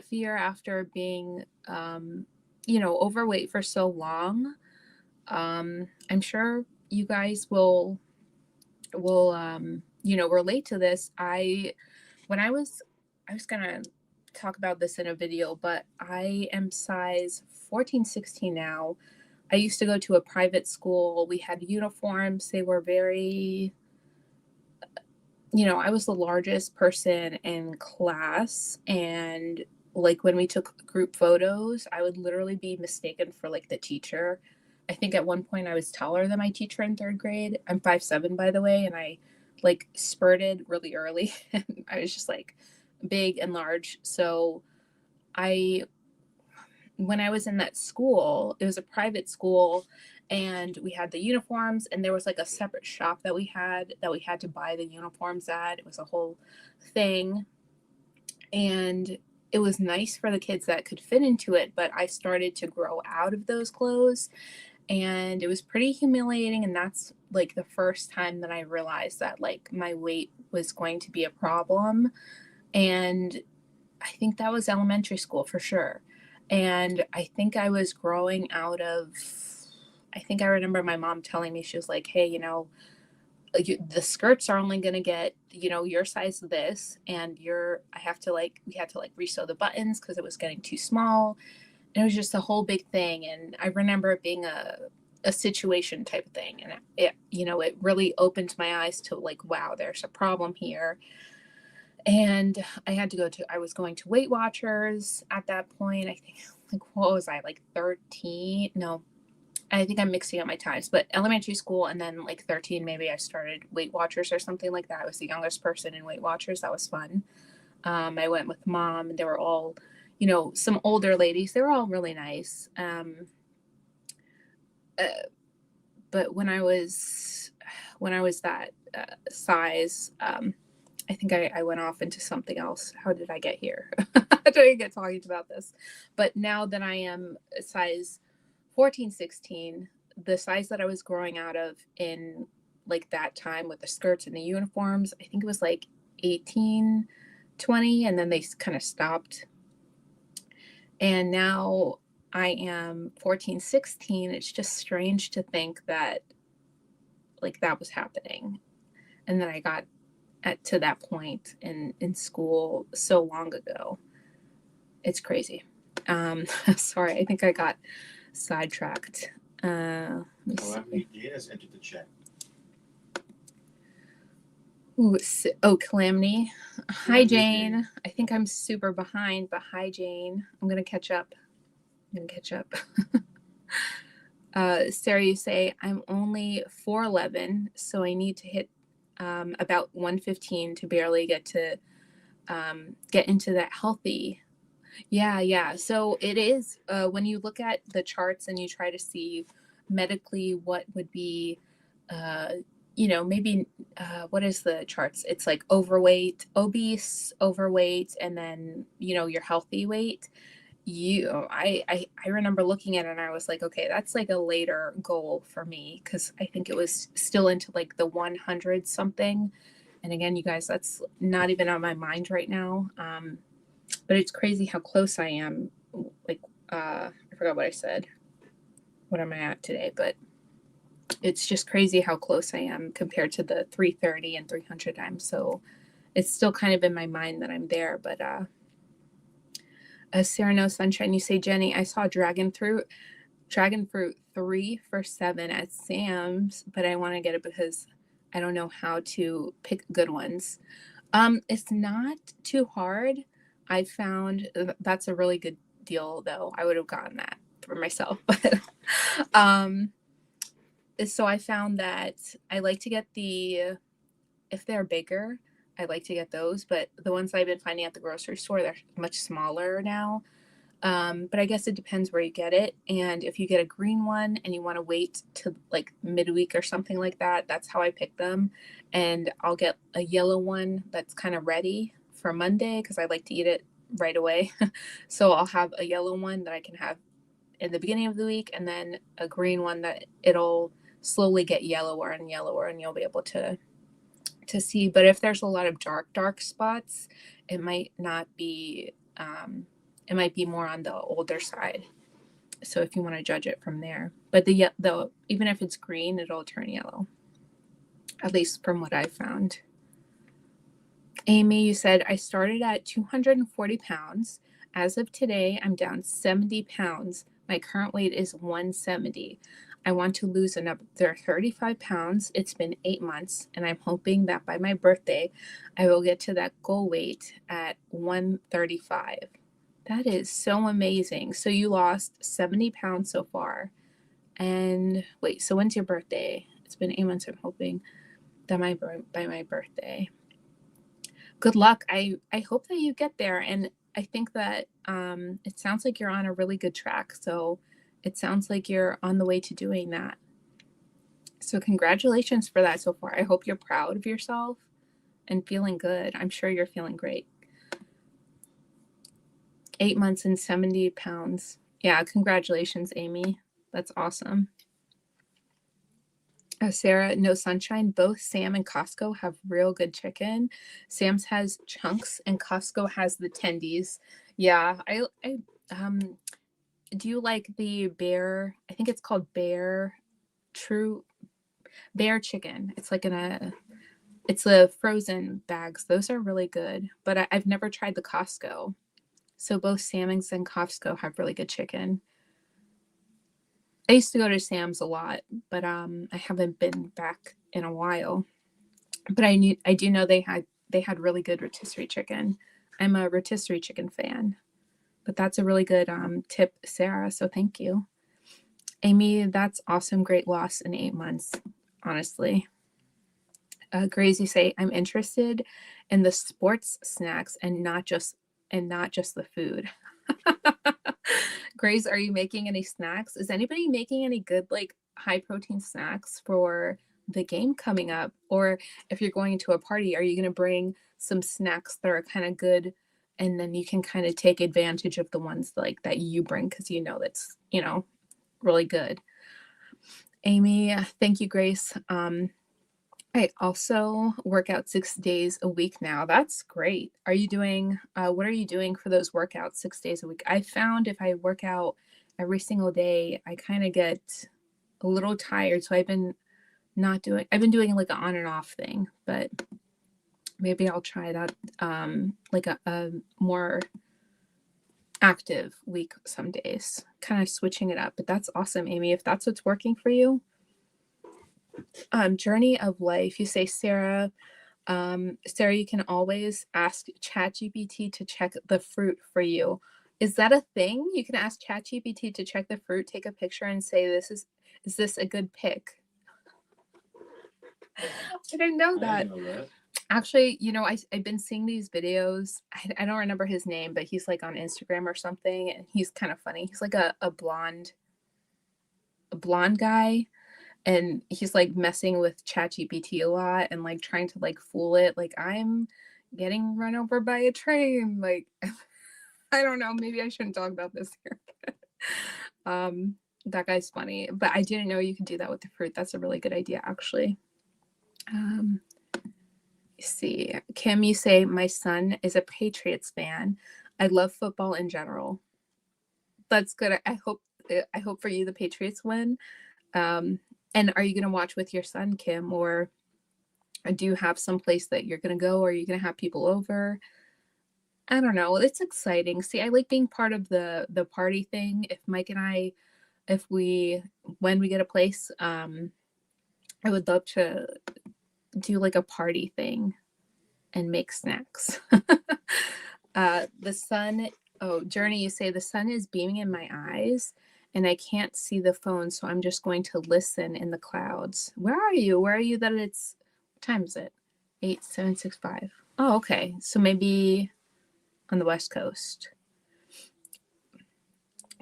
fear after being overweight for so long. I'm sure you guys will relate to this. I was gonna talk about this in a video, but I am size 14, 16 now. I used to go to a private school. We had uniforms. They were very, I was the largest person in class. And like when we took group photos, I would literally be mistaken for like the teacher. I think at one point I was taller than my teacher in third grade. I'm 5'7", by the way, and I like spurted really early. And I was just like big and large. So I when I was in that school, it was a private school, and we had the uniforms, and there was like a separate shop that we had to buy the uniforms at. It was a whole thing. And it was nice for the kids that could fit into it, but I started to grow out of those clothes, and it was pretty humiliating. And that's like the first time that I realized that like my weight was going to be a problem. And I think that was elementary school for sure. And I think I was growing out of, I think I remember my mom telling me, she was like, hey, the skirts are only going to get, your size of this. And we had to like resew the buttons because it was getting too small. And it was just a whole big thing. And I remember it being a situation type of thing. And it really opened my eyes to like, wow, there's a problem here. And I was going to Weight Watchers at that point. I think, like, what was I, like 13? No, I think I'm mixing up my times, but elementary school, and then like 13, maybe I started Weight Watchers or something like that. I was the youngest person in Weight Watchers. That was fun. I went with mom, and they were all, some older ladies. They were all really nice. Uh, but when I was that size, I think I went off into something else. How did I get here? How did I get talking about this? But now that I am a size 14, 16, the size that I was growing out of in like that time with the skirts and the uniforms, I think it was like 18, 20, and then they kind of stopped. And now I am 14, 16. It's just strange to think that like that was happening. And then I got to that point in school so long ago. It's crazy. Sorry, I think I got sidetracked. Let me see. Jane has entered the chat. Ooh, Calamity. Hi, Jane. I think I'm super behind, but hi, Jane. I'm gonna catch up. Sarah, you say, I'm only 4'11", so I need to hit about 115 to barely get into that healthy. Yeah, yeah. So it is, when you look at the charts and you try to see medically what would be, uh, maybe, what is the charts? It's like overweight, obese, overweight, and then, your healthy weight. I remember looking at it and I was like, okay, that's like a later goal for me because I think it was still into like the 100 something. And again, you guys, that's not even on my mind right now. But it's crazy how close I am. Like, I forgot what I said. What am I at today? But it's just crazy how close I am compared to the 330 and 300 I'm. So it's still kind of in my mind that I'm there. But Sarah No Sunshine, you say, Jenny, I saw dragon fruit 3 for $7 at Sam's, but I want to get it because I don't know how to pick good ones. It's not too hard. I found that's a really good deal, though. I would have gotten that for myself, but so I found that I like to get if they're bigger, I like to get those, but the ones I've been finding at the grocery store, they're much smaller now. But I guess it depends where you get it. And if you get a green one and you want to wait to like midweek or something like that, that's how I pick them. And I'll get a yellow one that's kind of ready for Monday because I like to eat it right away. So I'll have a yellow one that I can have in the beginning of the week and then a green one that it'll slowly get yellower and yellower and you'll be able to see. But if there's a lot of dark spots, it might not be it might be more on the older side. So if you want to judge it from there, but the even if it's green, it'll turn yellow, at least from what I found. Amy, you said I started at 240 pounds. As of today, I'm down 70 pounds. My current weight is 170. I want to lose another 35 pounds. It's been 8 months, and I'm hoping that by my birthday, I will get to that goal weight at 135. That is so amazing. So you lost 70 pounds so far. And wait, so when's your birthday? It's been 8 months. I'm hoping that by my birthday. Good luck. I hope that you get there. And I think that it sounds like you're on a really good track. So it sounds like you're on the way to doing that. So congratulations for that so far. I hope you're proud of yourself and feeling good. I'm sure you're feeling great. 8 months and 70 pounds. Yeah, congratulations, Amy. That's awesome. Sarah, No Sunshine, both Sam and Costco have real good chicken. Sam's has chunks and Costco has the tendies. Yeah, I do you like the bear? I think it's called True Bear Chicken. It's like it's a frozen bags. Those are really good, but I've never tried the Costco. So both Sam's and Costco have really good chicken. I used to go to Sam's a lot, but I haven't been back in a while. But I do know they had really good rotisserie chicken. I'm a rotisserie chicken fan. But that's a really good tip, Sarah. So thank you. Amy, that's awesome. Great loss in 8 months, honestly. Grace, you say, I'm interested in the sports snacks and not just the food. Grace, are you making any snacks? Is anybody making any good like high protein snacks for the game coming up? Or if you're going to a party, are you going to bring some snacks that are kind of good and then you can kind of take advantage of the ones like that you bring because that's really good. Amy, thank you, Grace. I also work out 6 days a week now. That's great. Are you doing, what are you doing for those workouts 6 days a week? I found if I work out every single day, I kind of get a little tired. So I've been doing like an on and off thing, but maybe I'll try that, like a more active week some days, kind of switching it up. But that's awesome, Amy, if that's what's working for you. Journey of life, you say, Sarah. Sarah, you can always ask ChatGPT to check the fruit for you. Is that a thing? You can ask ChatGPT to check the fruit, take a picture, and say, Is this a good pick? I didn't know that. I didn't know that. Actually, I've been seeing these videos. I don't remember his name, but he's like on Instagram or something, and he's kind of funny. He's like a blonde guy, and he's like messing with ChatGPT a lot and like trying to like fool it. Like, I'm getting run over by a train. Like, I don't know. Maybe I shouldn't talk about this here. That guy's funny, but I didn't know you could do that with the fruit. That's a really good idea, actually. See, Kim, you say my son is a Patriots fan. I love football in general. That's good. I hope for you the Patriots win. And are you gonna watch with your son, Kim, or do you have some place that you're gonna go? Or are you gonna have people over? I don't know. It's exciting. See, I like being part of the party thing. If Mike and I, when we get a place, I would love to do like a party thing and make snacks. The sun, Journey, you say the sun is beaming in my eyes and I can't see the phone, so I'm just going to listen in the clouds. Where are you? Where are you that it's, what time is it? 8:765. Oh, okay. So maybe on the West Coast.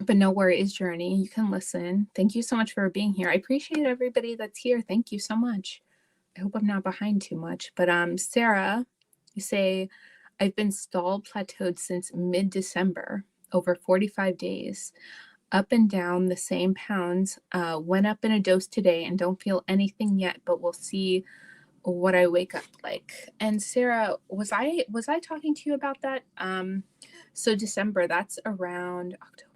But no worries, Journey. You can listen. Thank you so much for being here. I appreciate everybody that's here. Thank you so much. I hope I'm not behind too much. But Sarah, you say, I've been stalled plateaued since mid-December, over 45 days. Up and down the same pounds. Went up in a dose today and don't feel anything yet, but we'll see what I wake up like. And Sarah, was I talking to you about that? So December, that's around October.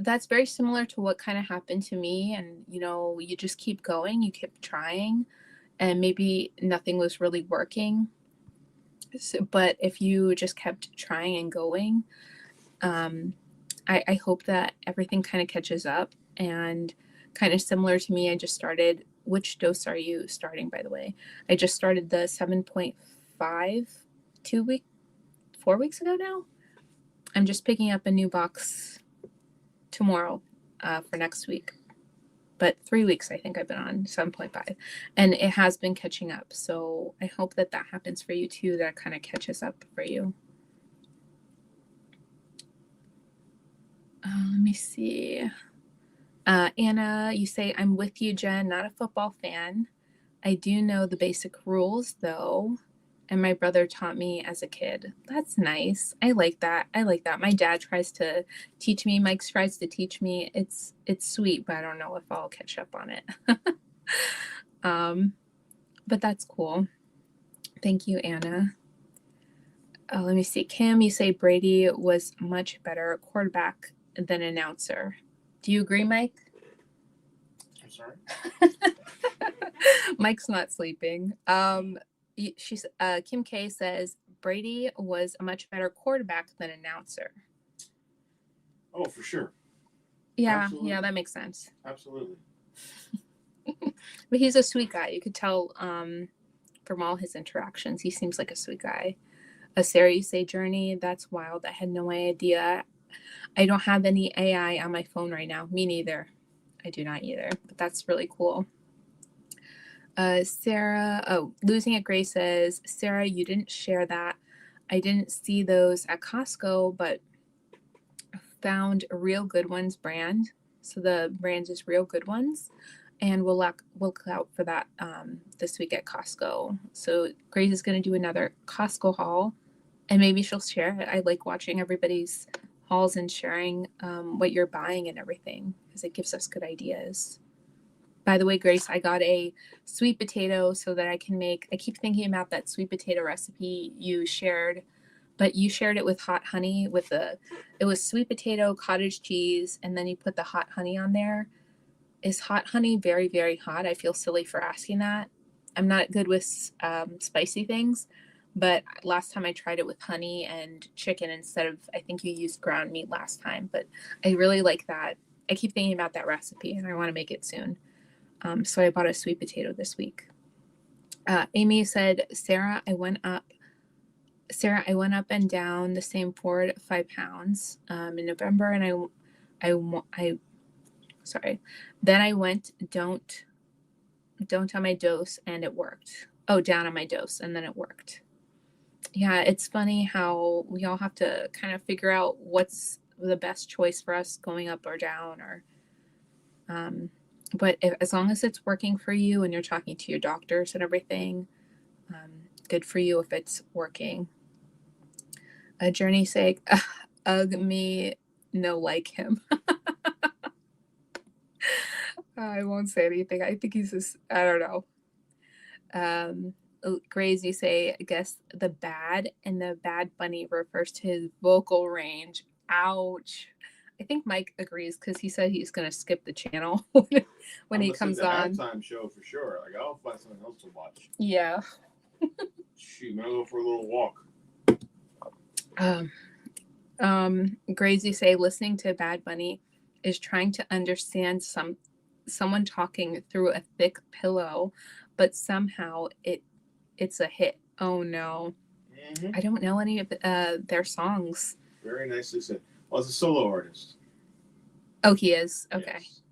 That's very similar to what kind of happened to me. And, you just keep going, you keep trying, and maybe nothing was really working. So, but if you just kept trying and going, I hope that everything kind of catches up. And kind of similar to me, I just started. Which dose are you starting, by the way? I just started the 7.5 4 weeks ago now. I'm just picking up a new box tomorrow for next week. But 3 weeks, I think I've been on 7.5. And it has been catching up. So I hope that happens for you too, that kind of catches up for you. Let me see. Anna, you say, I'm with you, Jen, not a football fan. I do know the basic rules, though. And my brother taught me as a kid. That's nice. I like that. My dad tries to teach me. Mike tries to teach me. It's sweet, but I don't know if I'll catch up on it. But that's cool. Thank you, Anna. Let me see. Kim, you say Brady was much better quarterback than announcer. Do you agree, Mike? I'm sorry? Mike's not sleeping. Kim K says Brady was a much better quarterback than announcer. Oh, for sure. Yeah, Absolutely. Yeah, that makes sense. Absolutely. But he's a sweet guy. You could tell from all his interactions. He seems like a sweet guy. Sarah, you say Journey. That's wild. I had no idea. I don't have any AI on my phone right now. Me neither. I do not either. But that's really cool. Sarah, Losing It Gray says, Sarah, you didn't share that. I didn't see those at Costco, but found Real Good Ones brand. So the brand is Real Good Ones. And we'll look out for that this week at Costco. So Grace is going to do another Costco haul, and maybe she'll share it. I like watching everybody's hauls and sharing what you're buying and everything, because it gives us good ideas. By the way, Grace, I got a sweet potato so that I can make, I keep thinking about that sweet potato recipe you shared, but you shared it with hot honey it was sweet potato, cottage cheese, and then you put the hot honey on there. Is hot honey very, very hot? I feel silly for asking that. I'm not good with spicy things, but last time I tried it with honey and chicken instead of, I think you used ground meat last time, but I really like that. I keep thinking about that recipe and I want to make it soon. So I bought a sweet potato this week. Amy said, Sarah, I went up and down the same 4 to 5 pounds in November, and sorry. Then I went don't on my dose and it worked. Oh, down on my dose and then it worked. Yeah, it's funny how we all have to kind of figure out what's the best choice for us going up or down or but as long as it's working for you and you're talking to your doctors and everything, good for you if it's working. A journey sake, ugh me, no like him. I won't say anything. I think he's just, I don't know. Grays, you say, I guess the bad and the Bad Bunny refers to his vocal range. Ouch. I think Mike agrees because he said he's going to skip the channel when he comes on. Halftime show for sure. Like, I'll find something else to watch. Yeah. Shoot, maybe I'll go for a little walk. Grazy say listening to Bad Bunny is trying to understand someone talking through a thick pillow, but somehow it's a hit. Oh no. Mm-hmm. I don't know any of their songs. Very nicely said. Well, it's a solo artist. Oh, he is? Okay. Yes.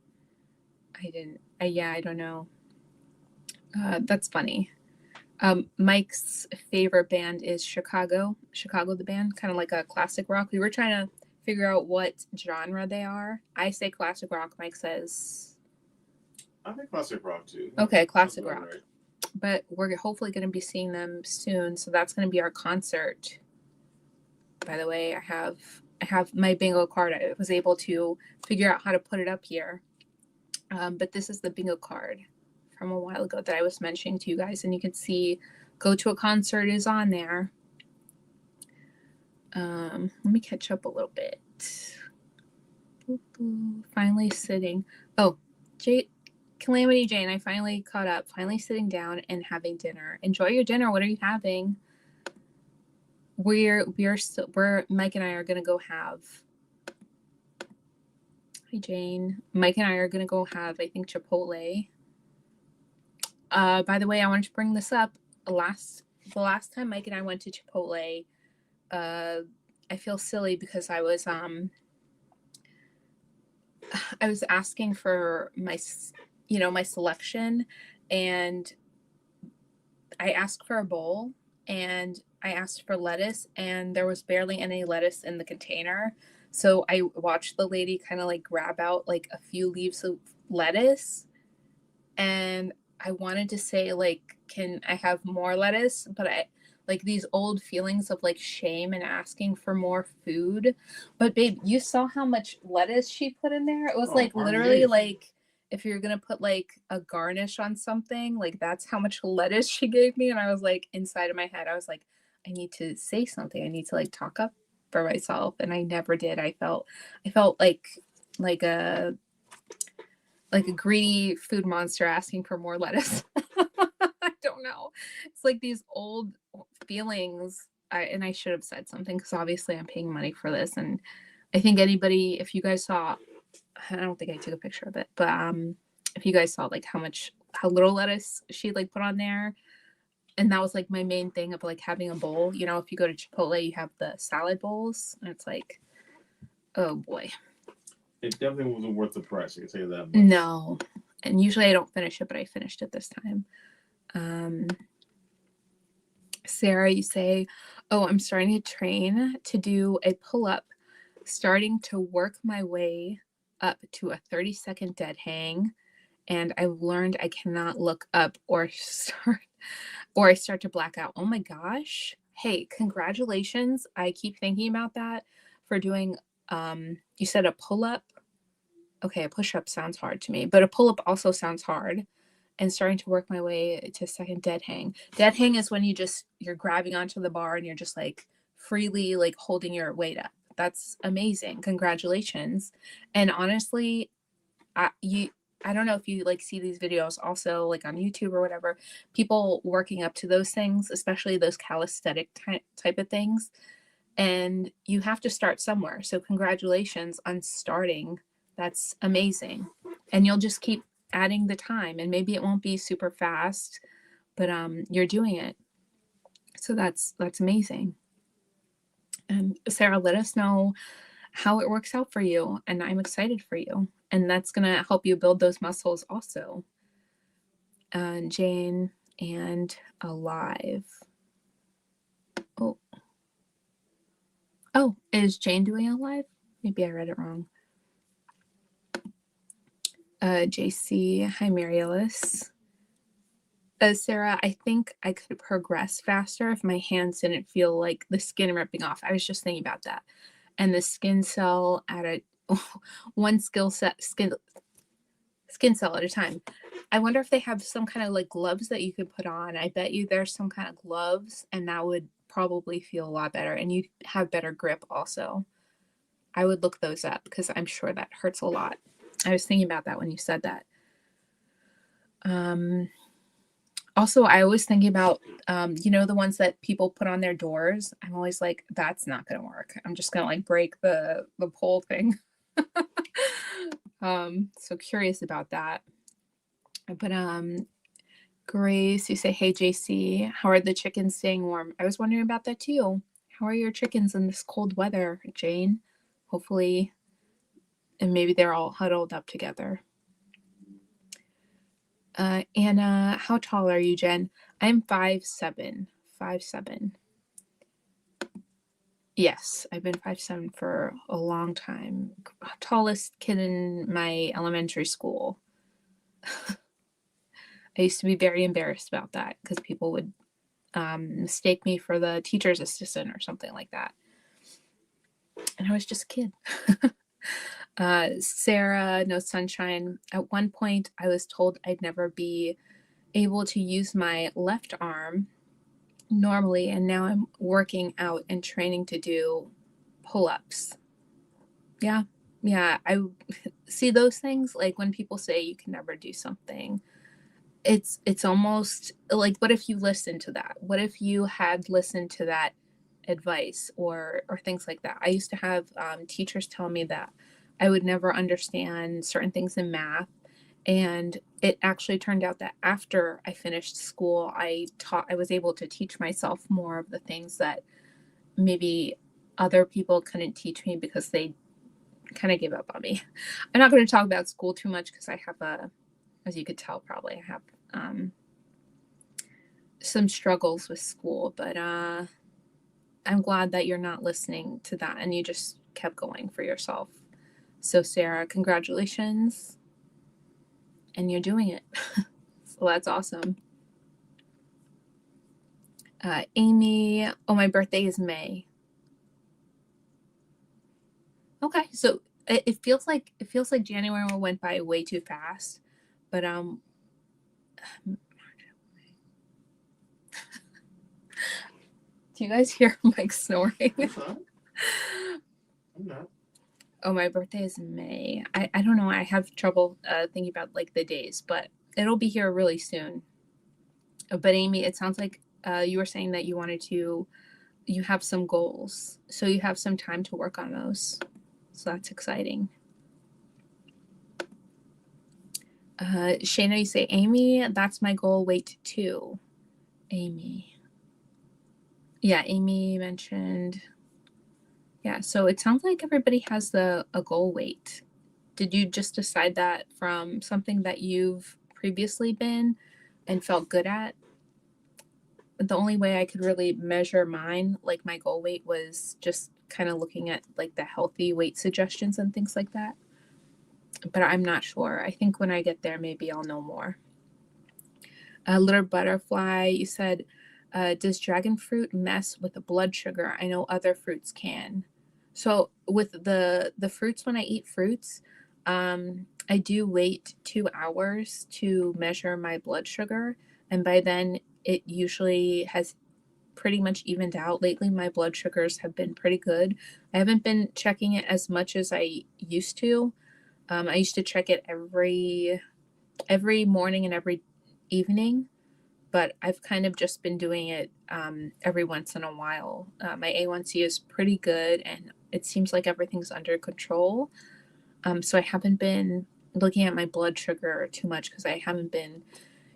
I didn't. I don't know. That's funny. Mike's favorite band is Chicago the band, kind of like a classic rock. We were trying to figure out what genre they are. I say classic rock. Mike says I think classic rock too. Okay, classic rock. Right. But we're hopefully going to be seeing them soon, so that's going to be our concert. By the way, I have my bingo card. I was able to figure out how to put it up here, but this is the bingo card from a while ago that I was mentioning to you guys, and you can see go to a concert is on there. Let me catch up a little bit. Finally sitting. Oh, Calamity Jane, I finally caught up. Finally sitting down and having dinner. Enjoy your dinner. What are you having? We're Mike and I are gonna go have. Hi Jane. Mike and I are gonna go have, I think, Chipotle. By the way, I wanted to bring this up. The last time Mike and I went to Chipotle, I feel silly because I was asking for my selection, and I asked for a bowl and I asked for lettuce, and there was barely any lettuce in the container. So I watched the lady kind of like grab out like a few leaves of lettuce, and I wanted to say, like, can I have more lettuce? But I like these old feelings of like shame and asking for more food. But babe, you saw how much lettuce she put in there? It was literally like if you're going to put like a garnish on something, like that's how much lettuce she gave me. And I was like, inside of my head, I was like, I need to say something. I need to like talk up for myself. And I never did. I felt like a greedy food monster asking for more lettuce. I don't know. It's like these old feelings. I should have said something because obviously I'm paying money for this. And I think anybody, if you guys saw, I don't think I took a picture of it, but if you guys saw like how little lettuce she like put on there, and that was like my main thing of like having a bowl. You know, if you go to Chipotle, you have the salad bowls, and it's like, oh boy. It definitely wasn't worth the price. I can tell you that much. No, and usually I don't finish it, but I finished it this time. Sarah, you say, oh, I'm starting to train to do a pull-up, starting to work my way up to a 30-second dead hang, and I've learned I cannot look up or I start to black out. Oh my gosh. Hey, congratulations. I keep thinking about that for doing, you said a pull-up. Okay, a push-up sounds hard to me, but a pull-up also sounds hard. And starting to work my way to second dead hang. Dead hang is when you're grabbing onto the bar and you're just like freely like holding your weight up. That's amazing. Congratulations. And honestly, I don't know if you like see these videos also like on YouTube or whatever, people working up to those things, especially those calisthenic type of things. And you have to start somewhere. So congratulations on starting. That's amazing. And you'll just keep adding the time, and maybe it won't be super fast, but you're doing it. So that's amazing. And Sarah, let us know how it works out for you. And I'm excited for you. And that's going to help you build those muscles also. Jane and Alive. Oh, oh, is Jane doing Alive? Maybe I read it wrong. JC, hi, Mary Ellis. Sarah, I think I could progress faster if my hands didn't feel like the skin ripping off. I was just thinking about that. And the skin cell at a one skin cell at a time. I wonder if they have some kind of like gloves that you could put on. I bet you there's some kind of gloves, and that would probably feel a lot better, and you'd have better grip also. I would look those up because I'm sure that hurts a lot. I was thinking about that when you said that. Also, I always thinking about, the ones that people put on their doors. I'm always like, that's not going to work. I'm just going to like break the pole thing. So curious about that. But Grace, you say, hey, JC, how are the chickens staying warm? I was wondering about that too. How are your chickens in this cold weather, Jane? Hopefully, and maybe they're all huddled up together. Anna, how tall are you, Jen? I'm 5'7". 5'7". Yes, I've been 5'7" for a long time. Tallest kid in my elementary school. I used to be very embarrassed about that because people would mistake me for the teacher's assistant or something like that. And I was just a kid. Sarah, no sunshine. At one point, I was told I'd never be able to use my left arm normally, and now I'm working out and training to do pull-ups. Yeah. I see those things like when people say you can never do something. It's almost like, what if you listened to that? What if you had listened to that advice or things like that? I used to have teachers tell me that I would never understand certain things in math, and it actually turned out that after I finished school, I was able to teach myself more of the things that maybe other people couldn't teach me because they kind of gave up on me. I'm not going to talk about school too much because I have as you could tell, probably I have some struggles with school, but I'm glad that you're not listening to that and you just kept going for yourself. So Sarah, congratulations. And you're doing it. So that's awesome. Amy, oh, my birthday is May. Okay, so it feels like January went by way too fast, but do you guys hear Mike snoring? I'm not. Oh, my birthday is May. I don't know. I have trouble thinking about like the days, but it'll be here really soon. But Amy, it sounds like you were saying that you have some goals, so you have some time to work on those. So that's exciting. Shayna, you say, Amy, that's my goal weight too. Amy. Yeah, Amy mentioned. Yeah, so it sounds like everybody has a goal weight. Did you just decide that from something that you've previously been and felt good at? The only way I could really measure mine, like my goal weight, was just kind of looking at like the healthy weight suggestions and things like that. But I'm not sure. I think when I get there, maybe I'll know more. Little Butterfly, you said, does dragon fruit mess with the blood sugar? I know other fruits can. So with the fruits, when I eat fruits, I do wait 2 hours to measure my blood sugar, and by then it usually has pretty much evened out. Lately, my blood sugars have been pretty good. I haven't been checking it as much as I used to. I used to check it every morning and every evening, but I've kind of just been doing it every once in a while. My A1C is pretty good, and it seems like everything's under control. So I haven't been looking at my blood sugar too much because I haven't been,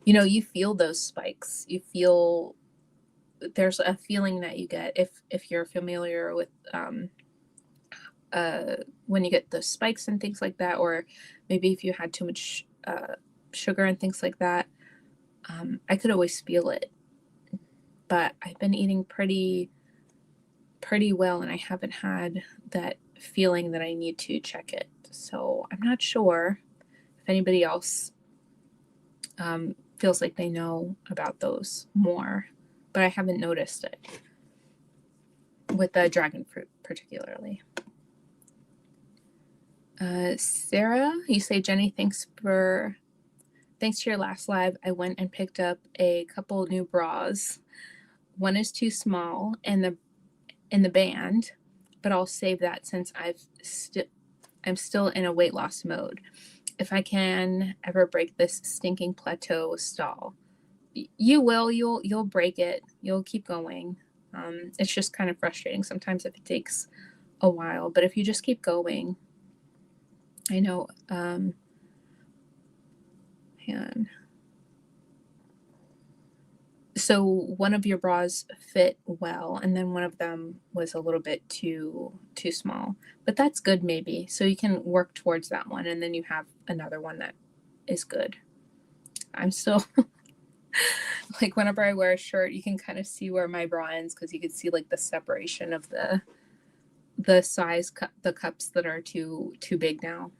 you feel those spikes. You feel there's a feeling that you get if you're familiar with when you get the spikes and things like that, or maybe if you had too much sugar and things like that. I could always feel it, but I've been eating pretty well, and I haven't had that feeling that I need to check it. So I'm not sure if anybody else feels like they know about those more, but I haven't noticed it with the dragon fruit particularly. Sarah, you say, Jenny, thanks to your last live. I went and picked up a couple new bras. One is too small in the band, but I'll save that since I'm still in a weight loss mode. If I can ever break this stinking plateau stall, you will. You'll break it. You'll keep going. It's just kind of frustrating sometimes if it takes a while, but if you just keep going, I know. So one of your bras fit well, and then one of them was a little bit too small, but that's good maybe. So you can work towards that one, and then you have another one that is good. I'm still like, whenever I wear a shirt, you can kind of see where my bra ends, because you can see like the separation of the size the cups that are too big now.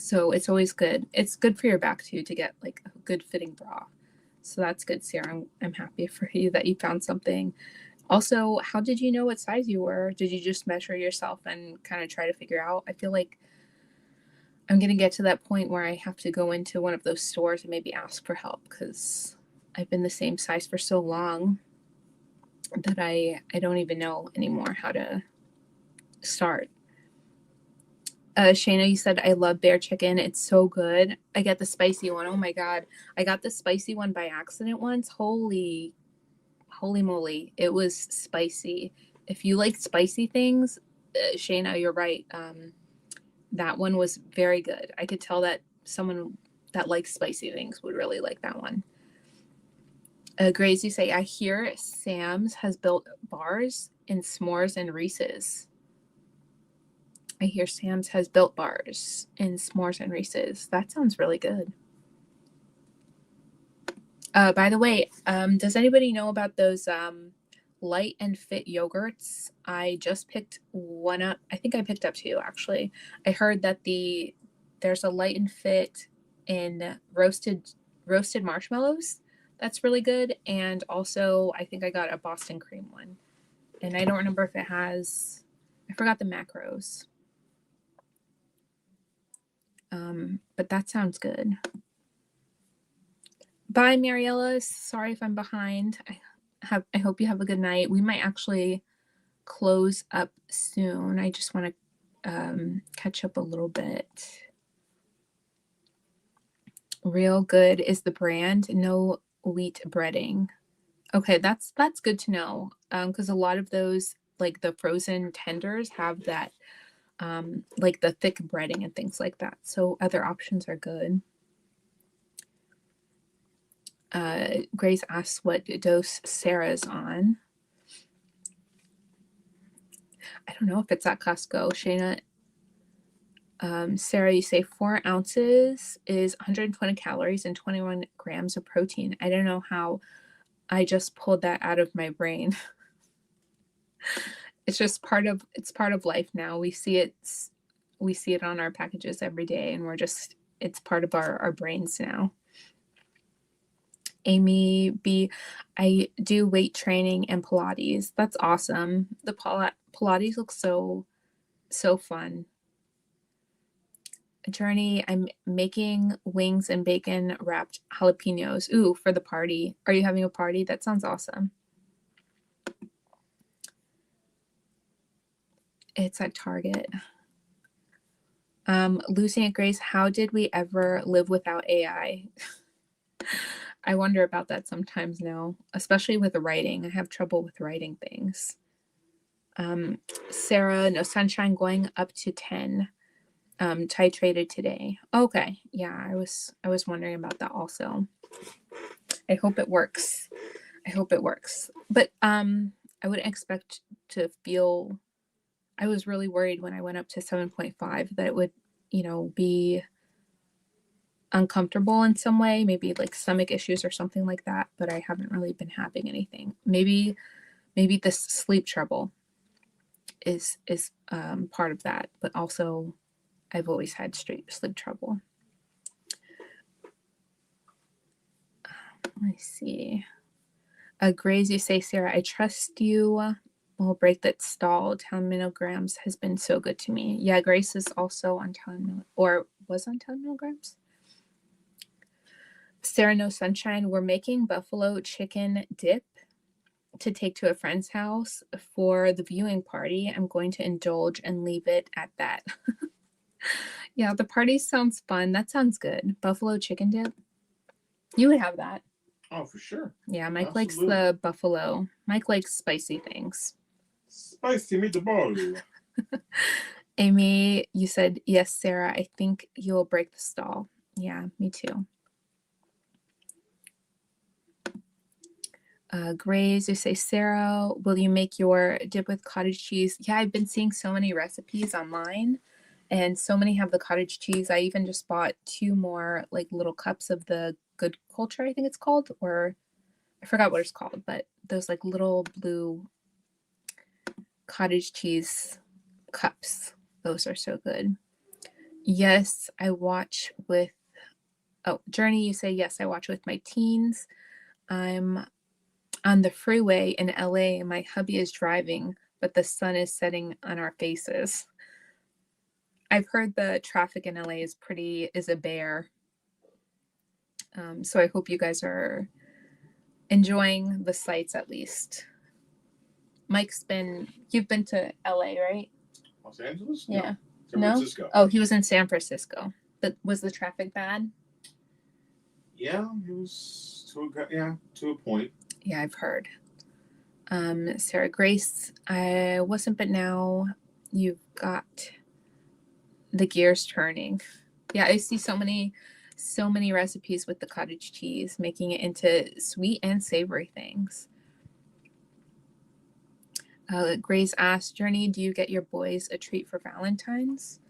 So it's always good. It's good for your back too to get like a good fitting bra. So that's good, Sarah. I'm happy for you that you found something. Also, how did you know what size you were? Did you just measure yourself and kind of try to figure out? I feel like I'm going to get to that point where I have to go into one of those stores and maybe ask for help, because I've been the same size for so long that I don't even know anymore how to start. Shayna, you said, I love bear chicken. It's so good. I get the spicy one. Oh my God. I got the spicy one by accident once. Holy moly. It was spicy. If you like spicy things, Shayna, you're right. That one was very good. I could tell that someone that likes spicy things would really like that one. Grace, you say, I hear Sam's has built bars in s'mores and Reese's. I hear Sam's has built bars in s'mores and Reese's. That sounds really good. By the way, does anybody know about those light and fit yogurts? I just picked one up. I think I picked up two, actually. I heard that there's a light and fit in roasted marshmallows. That's really good. And also, I think I got a Boston cream one. And I don't remember if it has, I forgot the macros. But that sounds good. Bye, Mariella. Sorry if I'm behind. I hope you have a good night. We might actually close up soon. I just want to catch up a little bit. Real Good is the brand. No wheat breading. Okay, that's good to know. Because a lot of those, like the frozen tenders, have that like the thick breading and things like that. So other options are good. Grace asks what dose Sarah's on. I don't know if it's at Costco. Shayna, Sarah, you say 4 ounces is 120 calories and 21 grams of protein. I don't know how I just pulled that out of my brain. It's just part of life now. We see it on our packages every day, and it's part of our brains now. Amy B, I do weight training and Pilates. That's awesome. The Pilates looks so fun. Journey, I'm making wings and bacon wrapped jalapenos. Ooh, for the party. Are you having a party? That sounds awesome. It's at Target. Lucy and Grace, how did we ever live without AI? I wonder about that sometimes now, especially with the writing. I have trouble with writing things. Sarah, no sunshine going up to 10. Titrated today. Okay. Yeah, I was wondering about that also. I hope it works. But I wouldn't expect to feel I was really worried when I went up to 7.5 that it would, be uncomfortable in some way, maybe like stomach issues or something like that, but I haven't really been having anything. Maybe this sleep trouble is part of that, but also I've always had straight sleep trouble. Let me see. Graze, you say, Sarah, I trust you. Will break that stall. 10 milligrams has been so good to me. Yeah, Grace is also on 10 or was on 10 milligrams. Sarah No Sunshine, we're making buffalo chicken dip to take to a friend's house for the viewing party. I'm going to indulge and leave it at that. Yeah, the party sounds fun. That sounds good. Buffalo chicken dip. You would have that. Oh, for sure. Yeah, Mike Absolutely. likes the buffalo. Mike likes spicy things. Spicy meatball. Amy, you said, yes, Sarah, I think you'll break the stall. Yeah, me too. Grace, you say, Sarah, will you make your dip with cottage cheese? Yeah, I've been seeing so many recipes online and so many have the cottage cheese. I even just bought 2 more like little cups of the Good Culture, I think it's called, or I forgot what it's called, but those like little blue cottage cheese cups. Those are so good. Yes, I watch with, Journey, you say, yes, I watch with my teens. I'm on the freeway in LA and my hubby is driving, but the sun is setting on our faces. I've heard the traffic in LA is a bear. So I hope you guys are enjoying the sights at least. You've been to LA, right? Los Angeles? Yeah. San Francisco. Oh, he was in San Francisco. But was the traffic bad? Yeah, it was to a point. Yeah, I've heard. Sarah Grace, I wasn't, but now you've got the gears turning. Yeah, I see so many recipes with the cottage cheese, making it into sweet and savory things. Grace asked, Journey, do you get your boys a treat for Valentine's?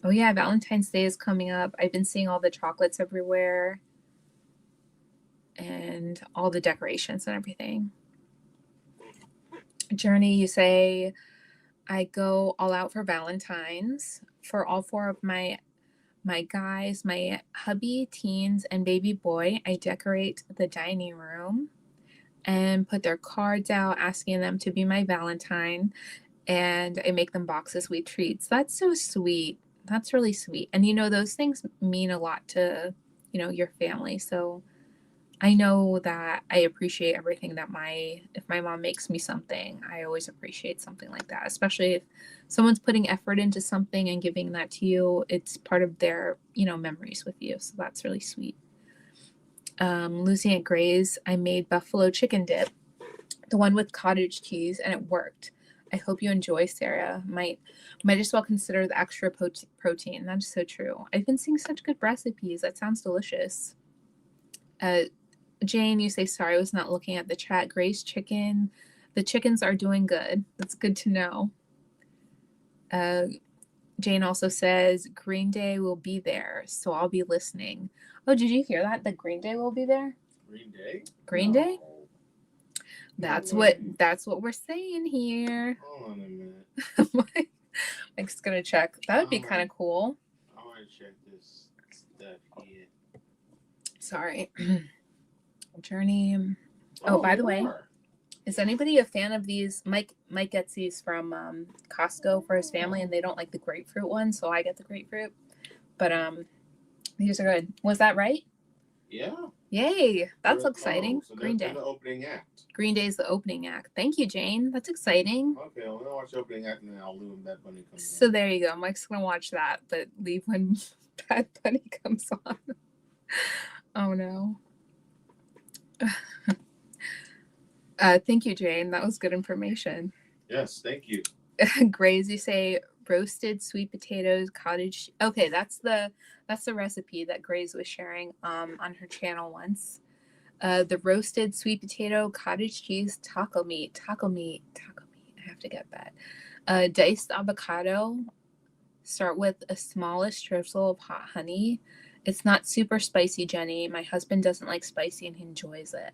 Oh yeah, Valentine's Day is coming up. I've been seeing all the chocolates everywhere and all the decorations and everything. Journey, you say, I go all out for Valentine's. For all 4 of my guys, my hubby, teens, and baby boy, I decorate the dining room and put their cards out asking them to be my Valentine. And I make them boxes with treats. That's so sweet. That's really sweet. And those things mean a lot to, your family. So I know that I appreciate everything that if my mom makes me something, I always appreciate something like that, especially if someone's putting effort into something and giving that to you. It's part of their, memories with you. So that's really sweet. Lucy at Gray's, I made buffalo chicken dip, the one with cottage cheese, and it worked. I hope you enjoy, Sarah. Might as well consider the extra protein. That's so true. I've been seeing such good recipes. That sounds delicious. Jane, you say, sorry, I was not looking at the chat. Grace chicken. The chickens are doing good. That's good to know. Jane also says, Green Day will be there, so I'll be listening. Oh, did you hear that? The Green Day will be there? Green Day? Green No. Day? That's what we're saying here. Hold on a minute. Mike's gonna check. That would be kind of cool. I want to check this stuff here. Sorry. Journey. Oh, by the way, is anybody a fan of these? Mike gets these from Costco for his family, and they don't like the grapefruit one, so I get the grapefruit. But these are good. Was that right? Yeah. Yay! That's exciting. So Green Day. The opening act. Green Day is the opening act. Thank you, Jane. That's exciting. Okay, well, I'm gonna watch the opening act, and then I'll leave when Bad Bunny comes on. So there you go. Mike's gonna watch that, but leave when Bad Bunny comes on. Oh no. Thank you, Jane. That was good information. Yes, thank you. Graze, you say roasted sweet potatoes, cottage. Okay, that's the recipe that Graze was sharing on her channel once. The roasted sweet potato, cottage cheese, taco meat. I have to get that. Diced avocado. Start with a smallest drizzle of hot honey. It's not super spicy, Jenny. My husband doesn't like spicy and he enjoys it.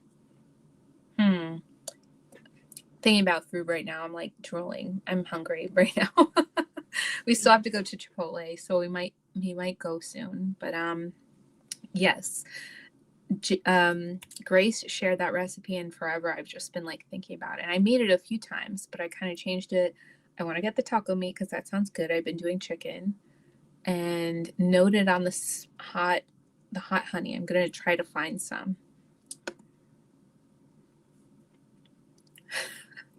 Thinking about food right now, I'm like drooling. I'm hungry right now. We still have to go to Chipotle, so we might go soon. But yes. Grace shared that recipe, and forever I've just been like thinking about it. And I made it a few times, but I kind of changed it. I want to get the taco meat because that sounds good. I've been doing chicken, and noted on the hot honey. I'm gonna try to find some.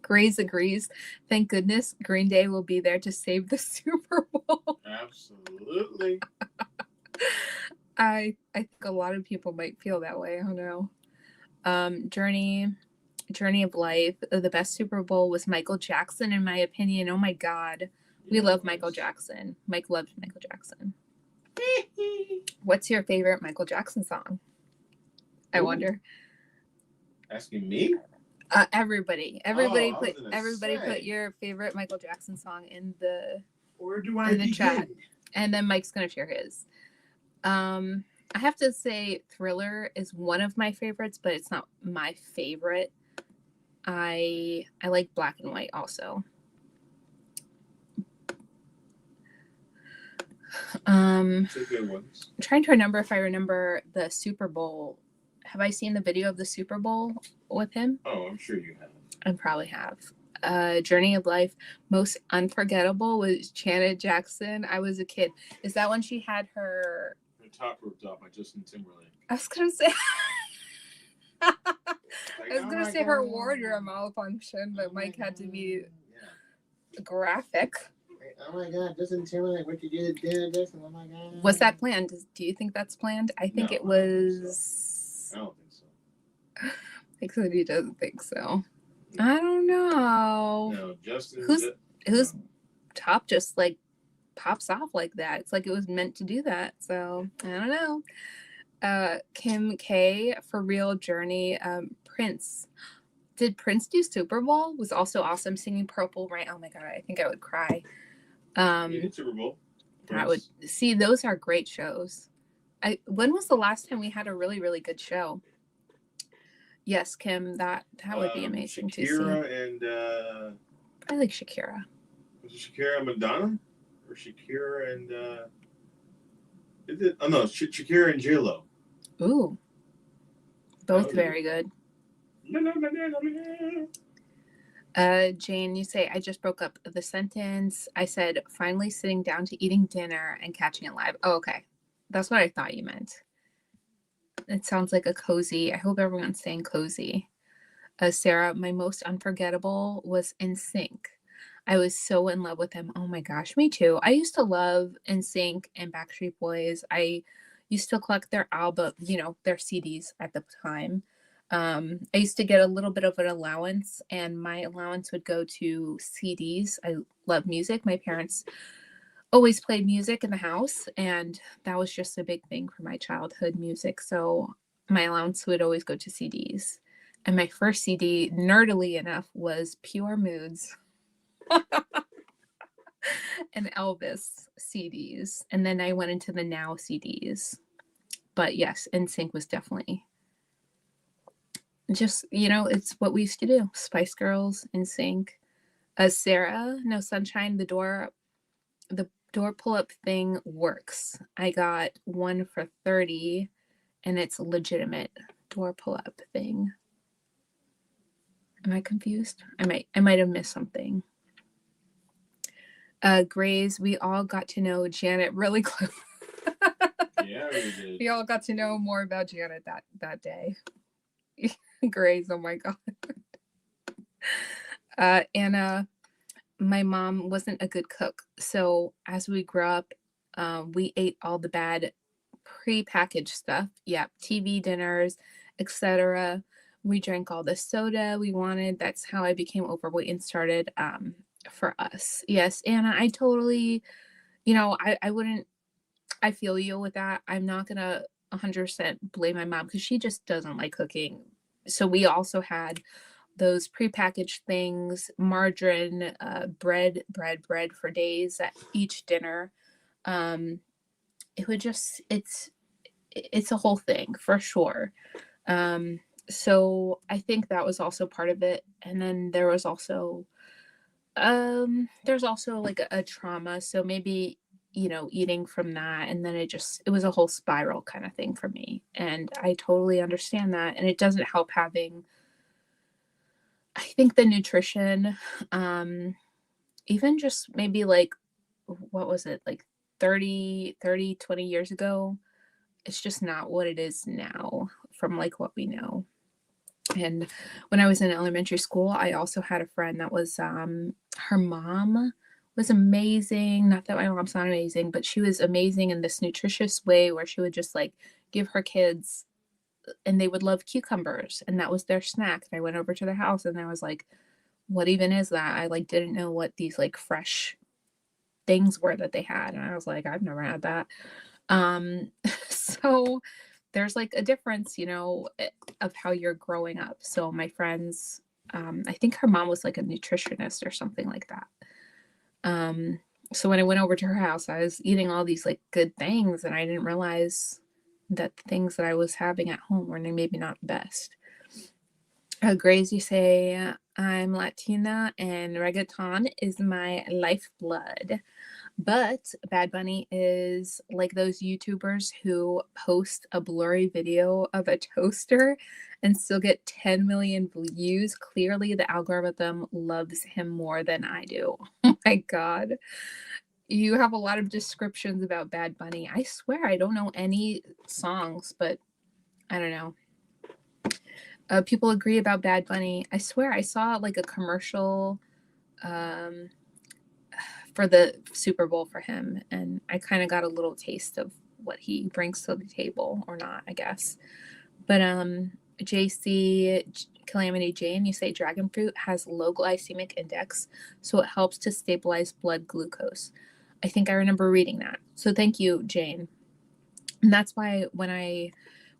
Grace agrees. Thank goodness Green Day will be there to save the Super Bowl. Absolutely. I think a lot of people might feel that way. I don't know. Journey of Life. The best Super Bowl was Michael Jackson, in my opinion. Oh my God. We love Michael Jackson. Mike loves Michael Jackson. What's your favorite Michael Jackson song? I wonder. Asking me? Everybody put your favorite Michael Jackson song in the chat, and then Mike's gonna share his. I have to say Thriller is one of my favorites, but it's not my favorite. I like Black and White also. I'm trying to remember if I remember the Super Bowl. Have I seen the video of the Super Bowl with him? Oh, I'm sure you have. I probably have. Journey of Life. Most unforgettable was Janet Jackson. I was a kid. Is that when she had her top ripped off by Justin Timberlake? I was gonna say her wardrobe malfunction, but Mike had to be graphic. Oh my God, Justin Timberlake, what you did to Janet Jackson? Oh my God. Was that planned? Do you think that's planned? I think it was. I don't think so. Like said he doesn't think so. I don't know. No, Justin. Whose top just like pops off like that? It's like it was meant to do that. So I don't know. Kim K for Real Journey. Prince. Did Prince do Super Bowl? Was also awesome singing Purple Rain. Oh my God, I think I would cry. He did Super Bowl. That would see. Those are great shows. When was the last time we had a really, really good show? Yes, Kim, that would be amazing to see. Shakira and I like Shakira. Was it Shakira and Madonna? Or Shakira and Shakira and J-Lo. Ooh. Both very good. Jane, you say, I just broke up the sentence. I said, finally sitting down to eating dinner and catching it live. Oh, okay. That's what I thought you meant. It sounds like a cozy. I hope everyone's saying cozy. Sarah, my most unforgettable was NSYNC. I was so in love with them. Oh my gosh, me too. I used to love NSYNC and Backstreet Boys. I used to collect their album, their CDs at the time. I used to get a little bit of an allowance, and my allowance would go to CDs. I love music. My parents always played music in the house, and that was just a big thing for my childhood, music. So my allowance would always go to CDs. And my first CD, nerdily enough, was Pure Moods and Elvis CDs. And then I went into the Now CDs. But yes, NSYNC was definitely just, it's what we used to do. Spice Girls, NSYNC. Sarah, No Sunshine, the door pull-up thing works. I got one for $30, and it's a legitimate door pull-up thing. Am I confused? I might have missed something. Grays, we all got to know Janet really close. Yeah, we did. We all got to know more about Janet that day. Grays, oh my God. Anna, my mom wasn't a good cook. So as we grew up, we ate all the bad pre-packaged stuff. Yeah, TV dinners, etc. We drank all the soda we wanted. That's how I became overweight and started for us. Yes, Anna, I totally, I wouldn't, I feel you with that. I'm not going to 100% blame my mom because she just doesn't like cooking. So we also had those prepackaged things, margarine, bread for days at each dinner. Um, it would just, it's a whole thing for sure. Um, so I think that was also part of it. And then there's also like a trauma. So maybe, eating from that. And then it was a whole spiral kind of thing for me. And I totally understand that. And it doesn't help having, I think the nutrition, even just maybe like, what was it? Like 20 years ago, it's just not what it is now from like what we know. And when I was in elementary school, I also had a friend that was, her mom was amazing. Not that my mom's not amazing, but she was amazing in this nutritious way where she would just like give her kids, and they would love cucumbers, and that was their snack. And I went over to their house and I was like, what even is that? I like didn't know what these like fresh things were that they had. And I was like, I've never had that. Um, so there's like a difference, of how you're growing up. So my friends, I think her mom was like a nutritionist or something like that. Um, so when I went over to her house, I was eating all these like good things, and I didn't realize that the things that I was having at home were maybe not best. Grace, you say, I'm Latina and reggaeton is my lifeblood. But Bad Bunny is like those YouTubers who post a blurry video of a toaster and still get 10 million views. Clearly, the algorithm loves him more than I do. Oh my God. You have a lot of descriptions about Bad Bunny. I swear I don't know any songs, but I don't know. People agree about Bad Bunny. I swear I saw like a commercial um, for the Super Bowl for him, and I kind of got a little taste of what he brings to the table, or not, I guess. But JC Calamity Jane, you say dragon fruit has low glycemic index, so it helps to stabilize blood glucose. I think I remember reading that. So thank you, Jane. And that's why when I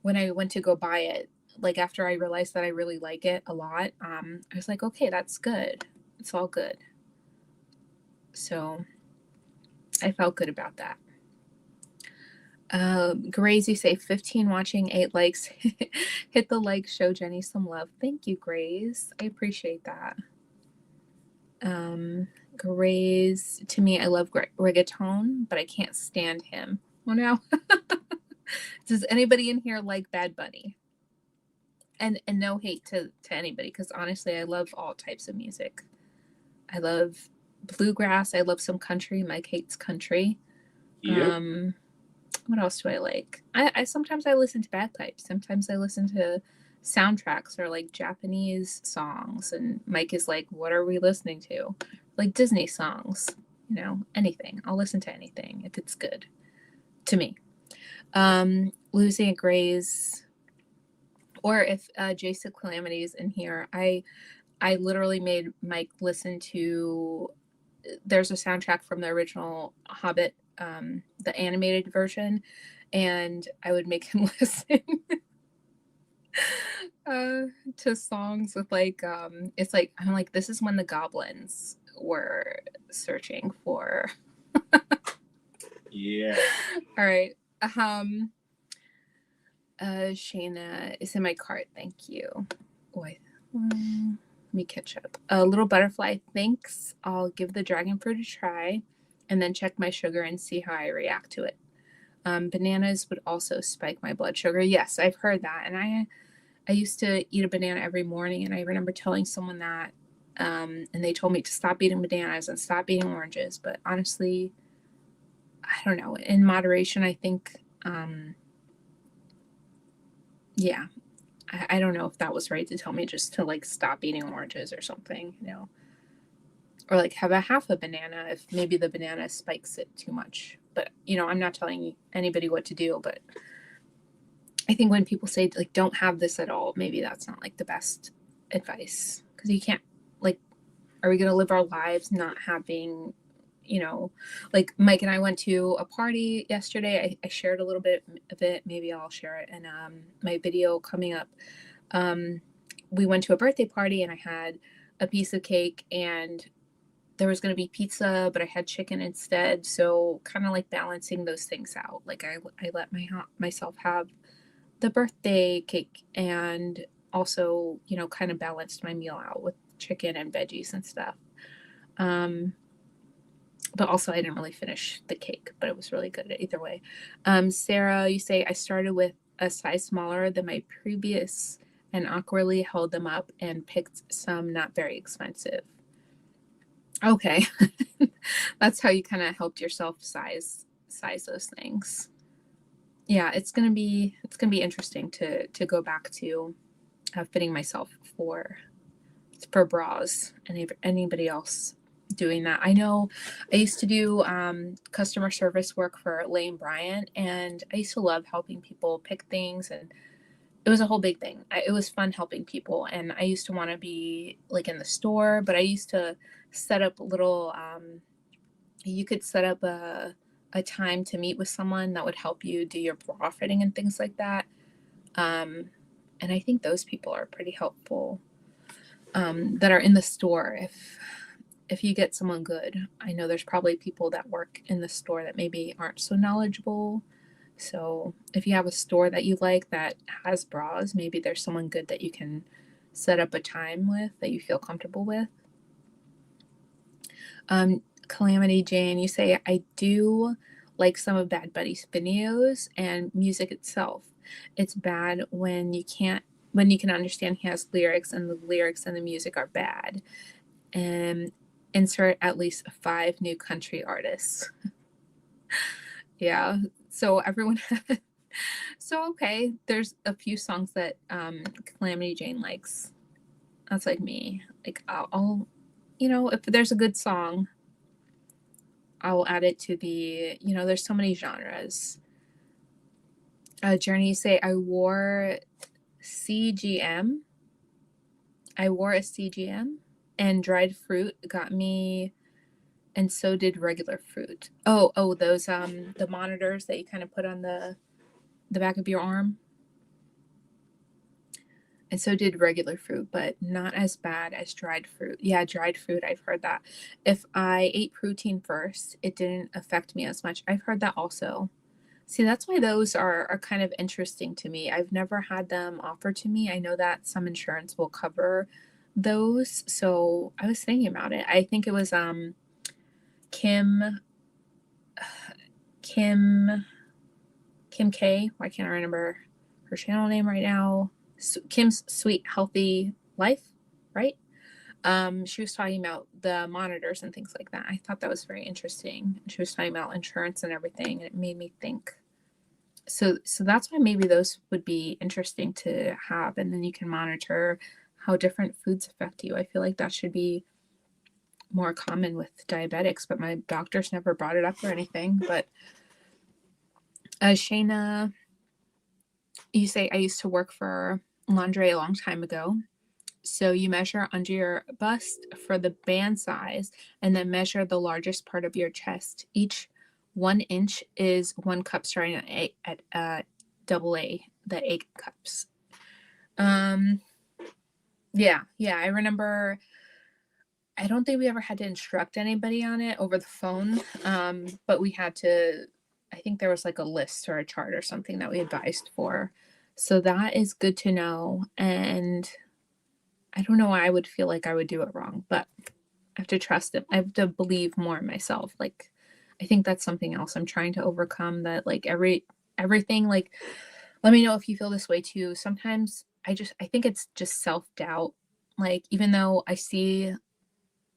went to go buy it, like after I realized that I really like it a lot, I was like, okay, that's good. It's all good. So I felt good about that. Grazy say 15 watching, 8 likes. Hit the like, show Jenny some love. Thank you, Grace. I appreciate that. Grace, to me, I love reggaeton, but I can't stand him. Oh no. Does anybody in here like Bad Bunny? And no hate to anybody, because honestly, I love all types of music. I love bluegrass. I love some country. Mike hates country. Yep. What else do I like? I sometimes I listen to bagpipes. Sometimes I listen to soundtracks or like Japanese songs. And Mike is like, what are we listening to? Like Disney songs, anything. I'll listen to anything if it's good to me. Losing a Graze, or if Jason Calamity is in here, I literally made Mike listen to, there's a soundtrack from the original Hobbit, the animated version, and I would make him listen to songs with like, it's like, I'm like, this is when the goblins were searching for. Yeah. All right. Shayna is in my cart. Thank you. Boy. Let me catch up. Little butterfly, thanks. I'll give the dragon fruit a try and then check my sugar and see how I react to it. Bananas would also spike my blood sugar. Yes, I've heard that. And I used to eat a banana every morning, and I remember telling someone that, and they told me to stop eating bananas and stop eating oranges. But honestly, I don't know. In moderation, I think, yeah, I don't know if that was right to tell me just to like stop eating oranges or something, or like have a half a banana if maybe the banana spikes it too much. But I'm not telling anybody what to do, but I think when people say like don't have this at all, maybe that's not like the best advice, because you can't, like, are we going to live our lives not having, like Mike and I went to a party yesterday. I shared a little bit of it. Maybe I'll share it in my video coming up. we went to a birthday party and I had a piece of cake and there was going to be pizza, but I had chicken instead. So kind of like balancing those things out. Like I let myself have the birthday cake and also, you know, kind of balanced my meal out with chicken and veggies and stuff. But also I didn't really finish the cake, but it was really good either way. Sarah, you say I started with a size smaller than my previous and awkwardly held them up and picked some not very expensive. Okay. That's how you kind of helped yourself size those things. Yeah, it's gonna be interesting to go back to fitting myself for bras and anybody else doing that. I know I used to do customer service work for Lane Bryant, and I used to love helping people pick things, and it was a whole big thing. It was fun helping people, and I used to want to be like in the store, but I used to set up little you could set up a time to meet with someone that would help you do your bra fitting and things like that. And I think those people are pretty helpful that are in the store. If you get someone good, I know there's probably people that work in the store that maybe aren't so knowledgeable. So if you have a store that you like that has bras, maybe there's someone good that you can set up a time with that you feel comfortable with. Calamity Jane, you say, I do like some of Bad Bunny's videos and music itself. It's bad when you can understand he has lyrics and the lyrics and the music are bad. And insert at least 5 new country artists. Yeah. So everyone so okay, there's a few songs that Calamity Jane likes. That's like me. Like I'll you know, if there's a good song, I will add it to the, you know, there's so many genres. Journey, say, CGM. I wore a CGM and dried fruit got me, and so did regular fruit. Oh, those, the monitors that you kind of put on the back of your arm. And so did regular fruit, but not as bad as dried fruit. Yeah, dried fruit, I've heard that. If I ate protein first, it didn't affect me as much. I've heard that also. See, that's why those are kind of interesting to me. I've never had them offered to me. I know that some insurance will cover those. So I was thinking about it. I think it was Kim Kim K. Why can't I remember her channel name right now? Kim's Sweet Healthy Life, right? She was talking about the monitors and things like that. I thought that was very interesting. She was talking about insurance and everything, and it made me think. So that's why maybe those would be interesting to have, and then you can monitor how different foods affect you. I feel like that should be more common with diabetics, but my doctors never brought it up or anything. But Shayna, you say, I used to work for lingerie a long time ago. So you measure under your bust for the band size and then measure the largest part of your chest. Each 1 inch is 1 cup starting at double A, the 8 cups. Yeah, I remember. I don't think we ever had to instruct anybody on it over the phone, but we had to. I think there was like a list or a chart or something that we advised for. So that is good to know. And I don't know why I would feel like I would do it wrong, but I have to trust it. I have to believe more in myself. Like, I think that's something else I'm trying to overcome, that like everything, like, let me know if you feel this way too. Sometimes I think it's just self-doubt. Like, even though I see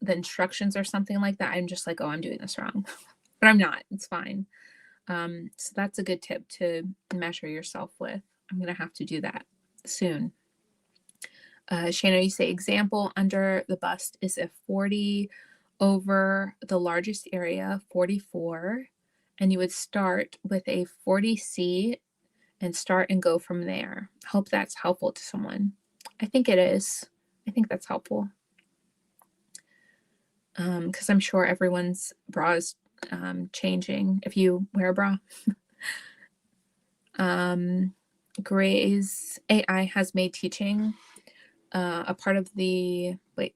the instructions or something like that, I'm just like, oh, I'm doing this wrong. But I'm not. It's fine. So that's a good tip to measure yourself with. I'm going to have to do that soon. Shana, you say example under the bust is a 40 over the largest area, 44, and you would start with a 40C and start and go from there. Hope that's helpful to someone. I think it is. I think that's helpful. Because I'm sure everyone's bra is changing if you wear a bra. Gray's AI has made teaching a part of the, wait,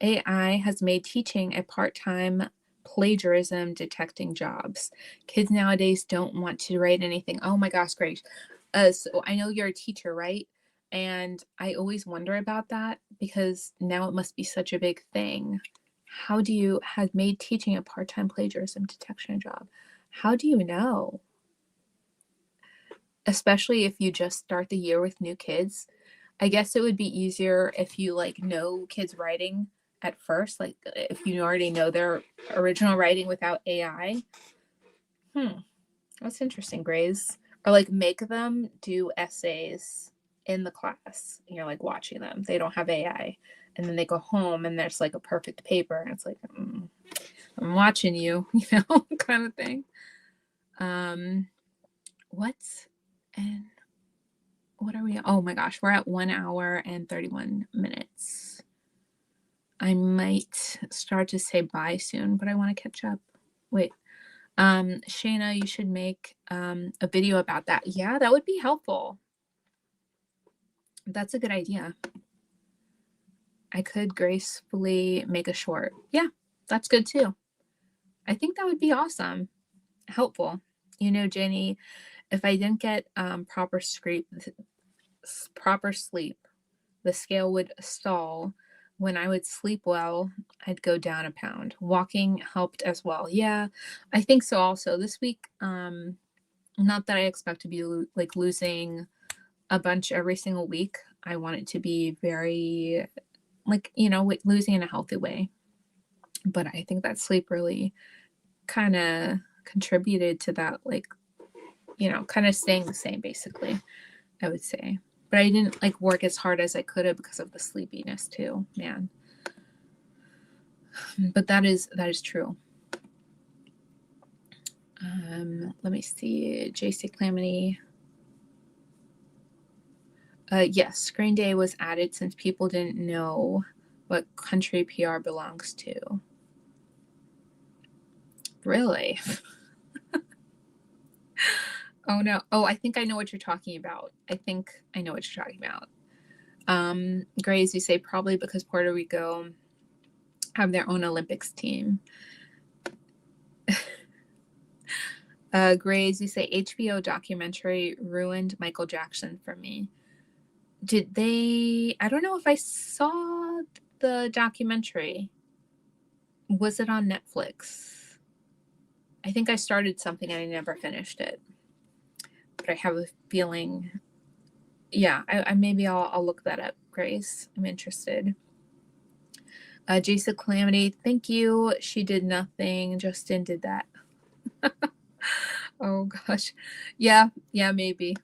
AI has made teaching a part-time plagiarism detecting jobs. Kids nowadays don't want to write anything. Oh my gosh, great. So I know you're a teacher, right? And I always wonder about that because now it must be such a big thing. How do you have made teaching a part-time plagiarism detection job? How do you know? Especially if you just start the year with new kids. I guess it would be easier if you like know kids writing at first, like if you already know their original writing without AI. That's interesting, Grace. Or like make them do essays in the class. And you're like watching them. They don't have AI. And then they go home and there's like a perfect paper. And it's like, I'm watching you, kind of thing. What's and what are we? Oh my gosh, we're at 1 hour and 31 minutes. I might start to say bye soon, but I want to catch up. Wait, Shayna, you should make a video about that. Yeah, that would be helpful. That's a good idea. I could gracefully make a short. Yeah, that's good too. I think that would be awesome. Helpful. Jenny, if I didn't get proper sleep, the scale would stall. When I would sleep well, I'd go down a pound. Walking helped as well. Yeah, I think so also. This week, not that I expect to be like losing a bunch every single week. I want it to be very like, losing in a healthy way. But I think that sleep really kind of contributed to that, like, kind of staying the same basically, I would say. But I didn't like work as hard as I could have because of the sleepiness too, man. But that is true. Let me see. JC Calamity. Yes, Screen Day was added since people didn't know what country PR belongs to. Really? Oh no. Oh, I think I know what you're talking about. Grace, you say probably because Puerto Rico have their own Olympics team. Grace, you say HBO documentary ruined Michael Jackson for me. Did they? I don't know if I saw the documentary. Was it on Netflix? I think I started something and I never finished it. But I have a feeling. Yeah, I maybe I'll look that up, Grace. I'm interested. Jason Calamity, thank you. She did nothing. Justin did that. Oh gosh. Yeah, maybe.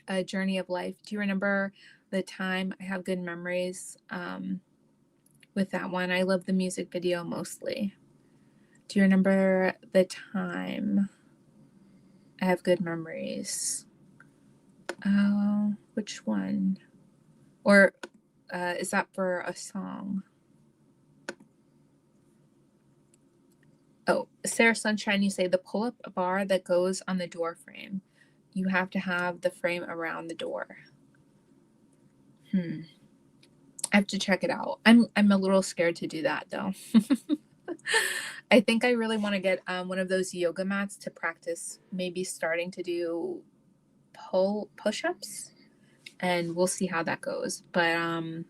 A Journey of Life. Do you remember the time? I have good memories with that one. I love the music video mostly. Do you remember the time? I have good memories. Which one? Or is that for a song? Oh, Sarah Sunshine, you say the pull-up bar that goes on the door frame. You have to have the frame around the door. I have to check it out. I'm a little scared to do that though. I think I really want to get one of those yoga mats to practice maybe starting to do push-ups, and we'll see how that goes. But I'm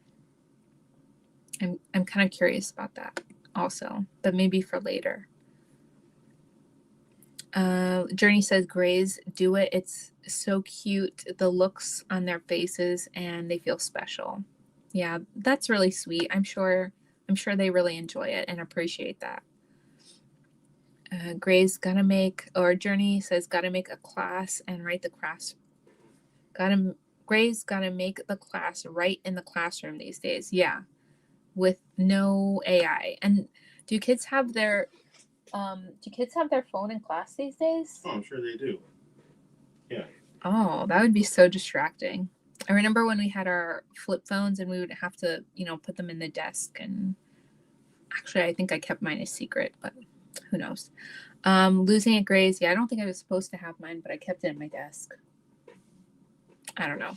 kind of curious about that also, but maybe for later. Journey says Grays do it. It's so cute. The looks on their faces and they feel special. Yeah, that's really sweet. I'm sure they really enjoy it and appreciate that. Gray's gotta make, or Journey says gotta make a class and write the class. Gray's gotta make the class right in the classroom these days. Yeah, with no AI. And do kids have their phone in class these days? Oh, I'm sure they do. Yeah. Oh, that would be so distracting. I remember when we had our flip phones and we would have to, put them in the desk. And actually, I think I kept mine a secret, but who knows? Losing at Grays. Yeah, I don't think I was supposed to have mine, but I kept it in my desk. I don't know.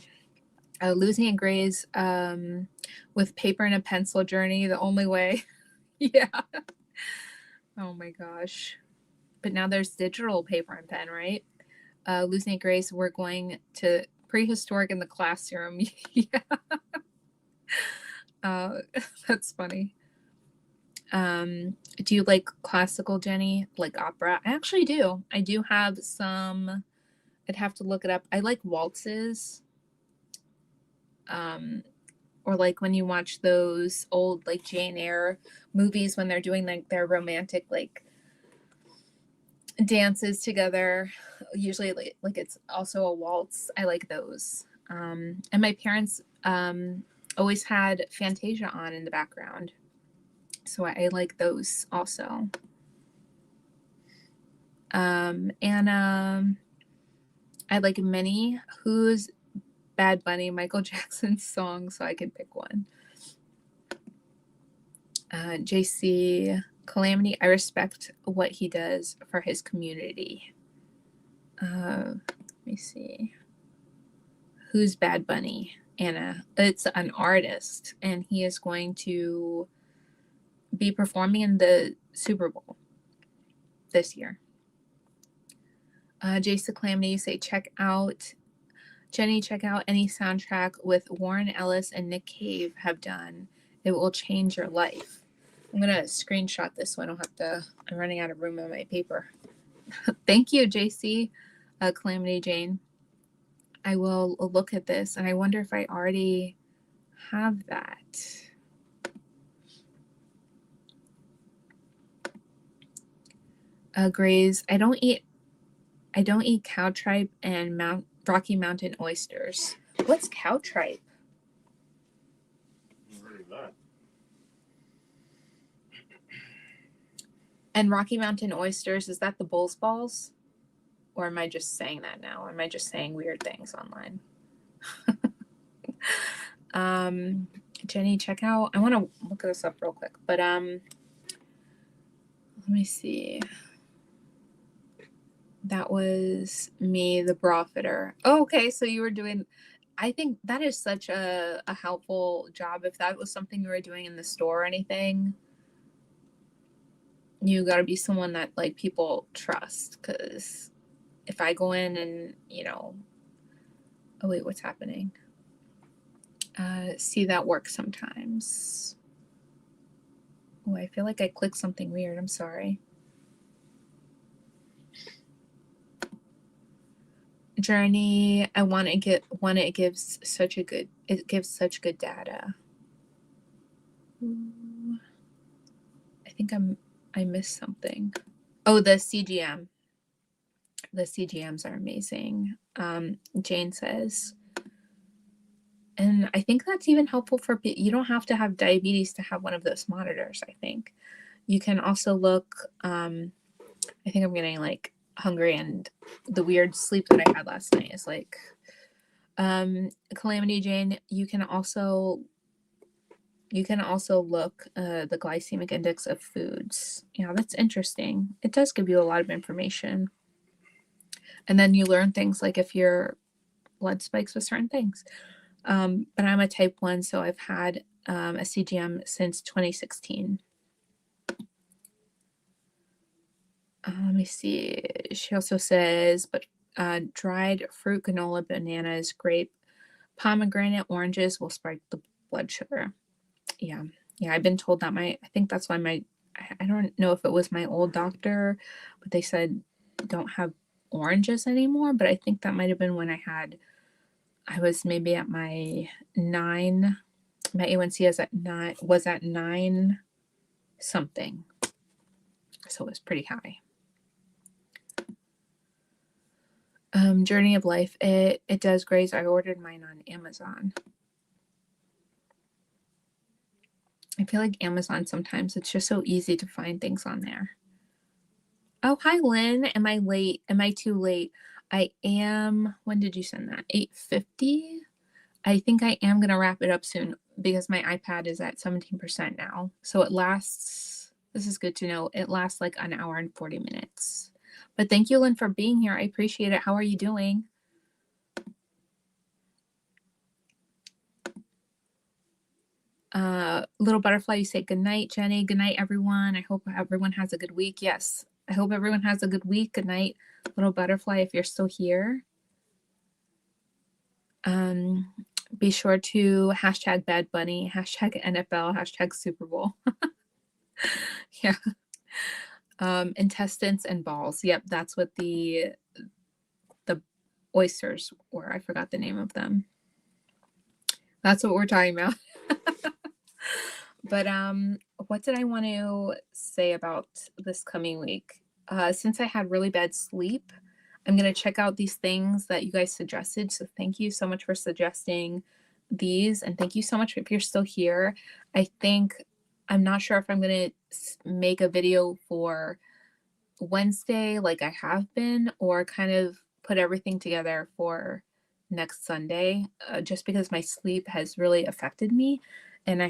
Losing a graze with paper and a pencil journey, the only way. Yeah. Oh my gosh. But now there's digital paper and pen, right? Losing a graze, we're going to prehistoric in the classroom. Yeah. That's funny. Do you like classical, Jenny? Like opera? I actually do. I do have some. I'd have to look it up. I like waltzes. Or like when you watch those old like Jane Eyre movies when they're doing like their romantic like dances together. Usually like it's also a waltz. I like those. And my parents always had Fantasia on in the background. So I like those also. And I like many. Who's Bad Bunny, Michael Jackson's song, so I can pick one. JC Calamity, I respect what he does for his community. Let me see. Who's Bad Bunny? Anna. It's an artist, and he is going to be performing in the Super Bowl this year. JC Calamity, you say check out Jenny, check out any soundtrack with Warren Ellis and Nick Cave have done. It will change your life. I'm going to screenshot this so I don't have to. I'm running out of room on my paper. Thank you, JC. Calamity Jane. I will look at this, and I wonder if I already have that. Graze. I don't eat cow tripe and Rocky Mountain oysters. What's cow tripe? And Rocky Mountain oysters, is that the bull's balls? Or am I just saying that now? Or am I just saying weird things online? Jenny, check out. I want to look this up real quick, but let me see. That was me, the bra fitter. Oh, okay, so you were doing. I think that is such a helpful job. If that was something you were doing in the store or anything, you got to be someone that like people trust. Because if I go in and oh wait, what's happening? See, that works sometimes. Oh, I feel like I clicked something weird. I'm sorry. Journey, I want to get one. It gives such good data. Ooh. I think I missed something. Oh, the CGM. The CGMs are amazing. Jane says, and I think that's even helpful for you don't have to have diabetes to have one of those monitors. I think you can also look. I think I'm getting like hungry, and the weird sleep that I had last night is like Calamity Jane. You can also look the glycemic index of foods. Yeah, that's interesting. It does give you a lot of information, and then you learn things like if your blood spikes with certain things. But I'm a type 1, so I've had a CGM since 2016. Let me see. She also says, but dried fruit, granola, bananas, grape, pomegranate, oranges will spike the blood sugar. Yeah. I've been told that I think that's why I don't know if it was my old doctor, but they said don't have oranges anymore. But I think that might have been when I was maybe at my 9. My A1C was at 9 something. So it was pretty high. Journey of Life. It does graze. I ordered mine on Amazon. I feel like Amazon sometimes it's just so easy to find things on there. Oh, hi Lynn. Am I late? Am I too late? I am. When did you send that? 8:50? I think I am going to wrap it up soon because my iPad is at 17% now. So it lasts, this is good to know, it lasts like an hour and 40 minutes. But thank you, Lynn, for being here. I appreciate it. How are you doing? Little butterfly, you say good night, Jenny. Good night, everyone. I hope everyone has a good week. Yes, I hope everyone has a good week. Good night, little butterfly, if you're still here. Be sure to hashtag Bad Bunny, hashtag NFL, hashtag Super Bowl. Yeah. Intestines and balls. Yep, that's what the oysters were. I forgot the name of them. That's what we're talking about. But what did I want to say about this coming week? Since I had really bad sleep, I'm going to check out these things that you guys suggested. So thank you so much for suggesting these. And thank you so much if you're still here. I'm not sure if I'm going to make a video for Wednesday like I have been, or kind of put everything together for next Sunday, just because my sleep has really affected me. And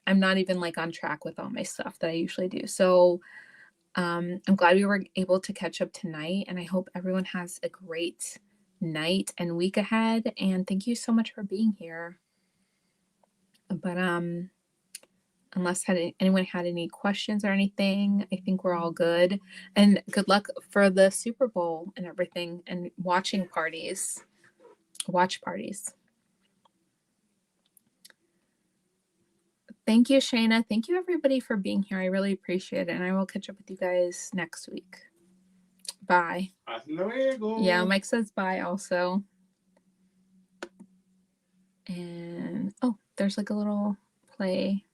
I'm not even like on track with all my stuff that I usually do. So I'm glad we were able to catch up tonight, and I hope everyone has a great night and week ahead. And thank you so much for being here. But unless anyone had any questions or anything, I think we're all good. And good luck for the Super Bowl and everything, and watch parties. Thank you, Shayna. Thank you, everybody, for being here. I really appreciate it. And I will catch up with you guys next week. Bye. Hasta luego. Yeah, Mike says bye also. And, oh, there's like a little play.